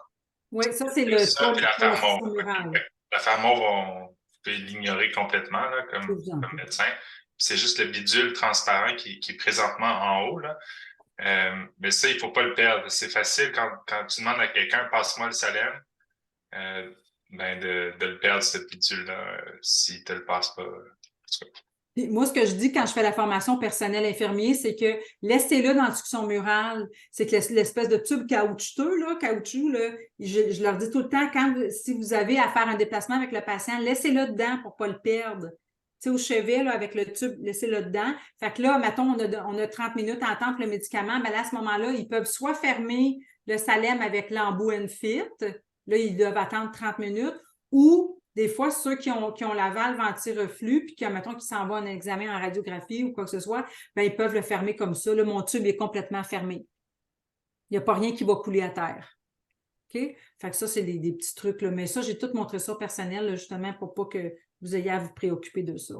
Oui, ça, c'est le ça, puis l'affaire mauve. L'affaire mauve, on peut l'ignorer complètement là, comme médecin. C'est juste le bidule transparent qui est présentement en haut. Là. Mais ça, il ne faut pas le perdre. C'est facile quand tu demandes à quelqu'un, passe-moi le Salem. de le perdre, ce pitule-là, s'il te le passe pas. Puis moi, ce que je dis quand je fais la formation personnel infirmier, c'est que laissez-le dans la succion murale. C'est que l'espèce de tube caoutchouteux, je leur dis tout le temps, si vous avez à faire un déplacement avec le patient, laissez-le dedans pour ne pas le perdre. Tu sais, au chevet, là, avec le tube, laissez-le dedans. Fait que là, mettons, on a 30 minutes à attendre pour le médicament. Mais là, à ce moment-là, ils peuvent soit fermer le Salem avec l'embout Enfit. Là, ils doivent attendre 30 minutes. Ou des fois, ceux qui ont la valve anti-reflux, puis mettons, qui s'en vont en examen en radiographie ou quoi que ce soit, ben, ils peuvent le fermer comme ça. Là, mon tube est complètement fermé. Il n'y a pas rien qui va couler à terre. OK? Fait que ça, c'est des petits trucs, là. Mais ça, j'ai tout montré ça personnel, là, justement, pour pas que vous ayez à vous préoccuper de ça.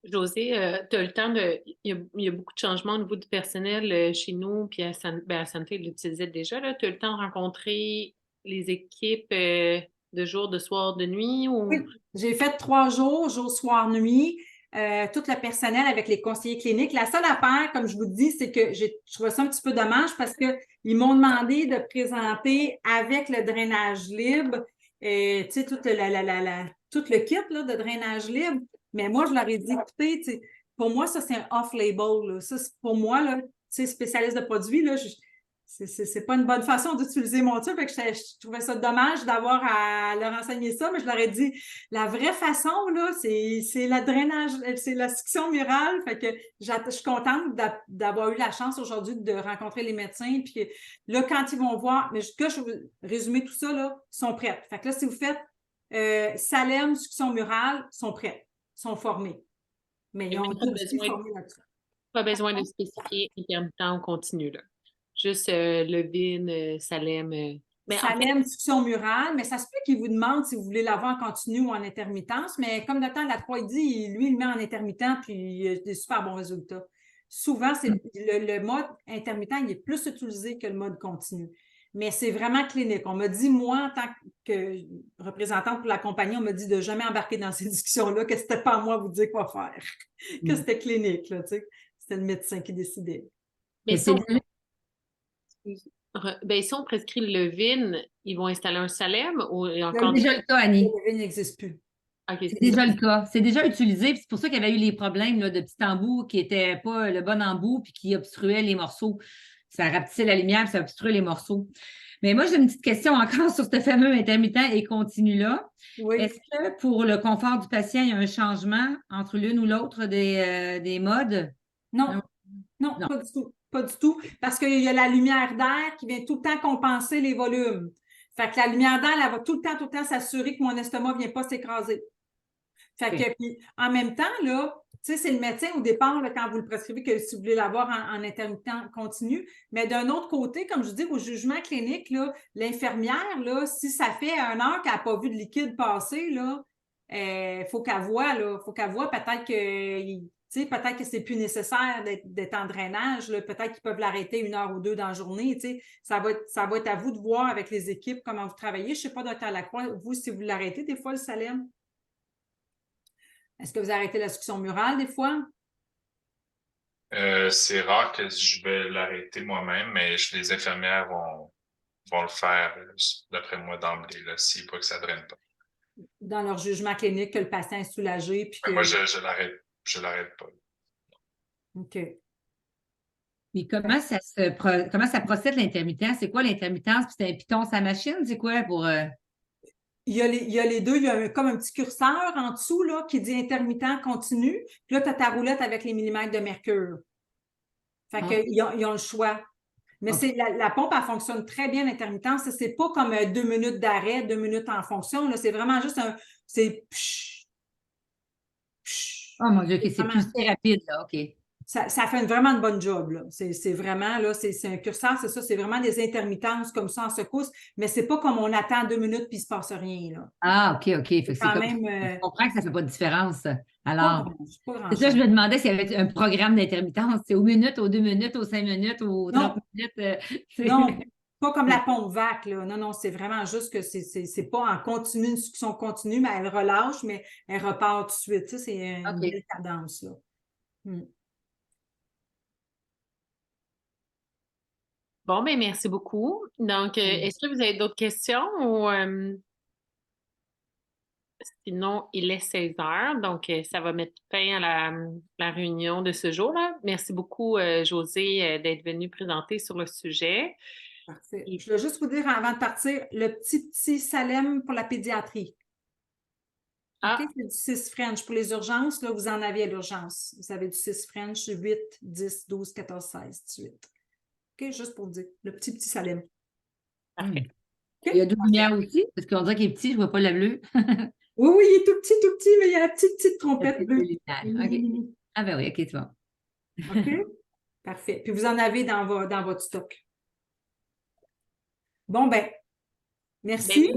Josée, tu as le temps de. Il y a beaucoup de changements au niveau du personnel chez nous, puis à Santé, ils l'utilisaient déjà. Tu as le temps de rencontrer les équipes de jour, de soir, de nuit? Ou... Oui, j'ai fait 3 jours, jour, soir, nuit. Tout le personnel avec les conseillers cliniques. La seule affaire, comme je vous dis, c'est que je trouvais ça un petit peu dommage parce qu'ils m'ont demandé de présenter avec le drainage libre, tu sais, tout le kit là, de drainage libre. Mais moi, je leur ai dit, écoutez, pour moi, ça, c'est un off-label. Ça, pour moi, là, spécialiste de produits, là, c'est pas une bonne façon d'utiliser mon tube. Je trouvais ça dommage d'avoir à leur enseigner ça, mais je leur ai dit, la vraie façon, là, c'est la drainage, c'est la succion murale. Fait que je suis contente d'avoir eu la chance aujourd'hui de rencontrer les médecins. Puis là, quand ils vont voir, mais que je vais résumer tout ça, là, ils sont prêts. Fait que là, si vous faites Salem, succion murale, ils sont prêts, ils sont formés. Mais ils ont tout formé là-dessus. Pas besoin de spécifier intermittent ou continu, là. Juste Levine, Salem. Salem, succion murale, mais ça se peut qu'il vous demande si vous voulez l'avoir en continu ou en intermittence, mais comme le temps de la 3 dit, lui, il le met en intermittent, puis il a des super bons résultats. Souvent, le mode intermittent, il est plus utilisé que le mode continu. Mais c'est vraiment clinique. On m'a dit, moi, en tant que représentante pour la compagnie, on m'a dit de ne jamais embarquer dans ces discussions-là, que c'était pas à moi à vous dire quoi faire, que c'était clinique, là, tu sais. C'était le médecin qui décidait. Mais si on prescrit le Levine, ils vont installer un Salem ou encore... C'est déjà le cas, Annie. Le Levine n'existe plus. Okay, c'est déjà le cas. C'est déjà utilisé. C'est pour ça qu'il y avait eu les problèmes là, de petits embouts qui n'étaient pas le bon embout puis qui obstruaient les morceaux. Ça rapetissait la lumière puis ça obstruait les morceaux. Mais moi, j'ai une petite question encore sur ce fameux intermittent et continu-là. Oui. Est-ce que pour le confort du patient, il y a un changement entre l'une ou l'autre des modes? Non, pas du tout. Pas du tout, parce qu'il y a la lumière d'air qui vient tout le temps compenser les volumes. Fait que la lumière d'air, elle va tout le temps s'assurer que mon estomac ne vient pas s'écraser. Fait que, puis, en même temps, là, tu sais, c'est le médecin au départ, là, quand vous le prescrivez, que si vous voulez l'avoir en intermittent continu. Mais d'un autre côté, comme je dis, au jugement clinique, là, l'infirmière, là, si ça fait 1 heure qu'elle n'a pas vu de liquide passer, là, faut qu'elle voie, peut-être que. Peut-être que c'est plus nécessaire d'être en drainage. Peut-être qu'ils peuvent l'arrêter 1 heure ou 2 dans la journée. Ça va être à vous de voir avec les équipes comment vous travaillez. Je ne sais pas, Dr. Lacroix, vous, si vous l'arrêtez des fois, le Salem? Est-ce que vous arrêtez la succion murale des fois? C'est rare que je vais l'arrêter moi-même, mais les infirmières vont le faire, d'après moi, d'emblée, s'ils voient que ça ne draine pas. Dans leur jugement clinique, que le patient est soulagé. Puis que... Moi, je l'arrête pas. OK. Mais comment ça procède l'intermittent? C'est quoi l'intermittence? Puis c'est un piton sa machine? C'est quoi pour... Il y a les deux. Il y a comme un petit curseur en dessous là, qui dit intermittent continu. Puis là, tu as ta roulette avec les millimètres de mercure. Fait qu'ils ont le choix. Mais la pompe, elle fonctionne très bien, l'intermittence. C'est pas comme 2 minutes d'arrêt, 2 minutes en fonction. Là. C'est vraiment juste c'est oh mon Dieu, c'est plus rapide, là, OK. Ça fait vraiment une bonne job, là. C'est vraiment, là, c'est un curseur, c'est ça, c'est vraiment des intermittences comme ça en secousse, mais c'est pas comme on attend 2 minutes puis il se passe rien, là. Ah, OK. Fait que quand même... Je comprends que ça fait pas de différence. Alors, c'est ça, je me demandais s'il y avait un programme d'intermittence. C'est aux minutes, aux 2 minutes, aux 5 minutes, aux 30 minutes. Non, pas comme la pompe VAC, là. Non, c'est vraiment juste que c'est pas en continu, une succion continue, mais elle relâche, mais elle repart tout de suite. Ça, c'est une belle cadence, là. Bon, ben merci beaucoup. Donc, est-ce que vous avez d'autres questions ou sinon, il est 16 heures, donc ça va mettre fin à la réunion de ce jour-là. Merci beaucoup, Josée, d'être venue présenter sur le sujet. Parfait. Et- Je voulais juste vous dire avant de partir, le petit Salem pour la pédiatrie. Ah, OK, c'est du 6 French. Pour les urgences, là, vous en avez à l'urgence. Vous avez du 6 French, 8, 10, 12, 14, 16, 18. OK, juste pour vous dire. Le petit Salem. parfait. OK? Il y a 12 lumières aussi, parce qu'on dirait qu'il est petit, je ne vois pas le bleu. Oui, oui, il est tout petit, mais il y a la petite trompette bleue. OK. Ah ben oui, OK, c'est bon. OK? Parfait. Puis vous en avez dans votre stock. Bon, ben, merci.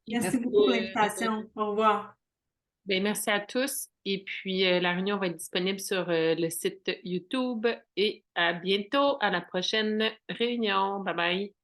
Merci beaucoup pour l'invitation. Au revoir. Ben, merci à tous. Et puis, la réunion va être disponible sur le site YouTube. Et à bientôt, à la prochaine réunion. Bye bye.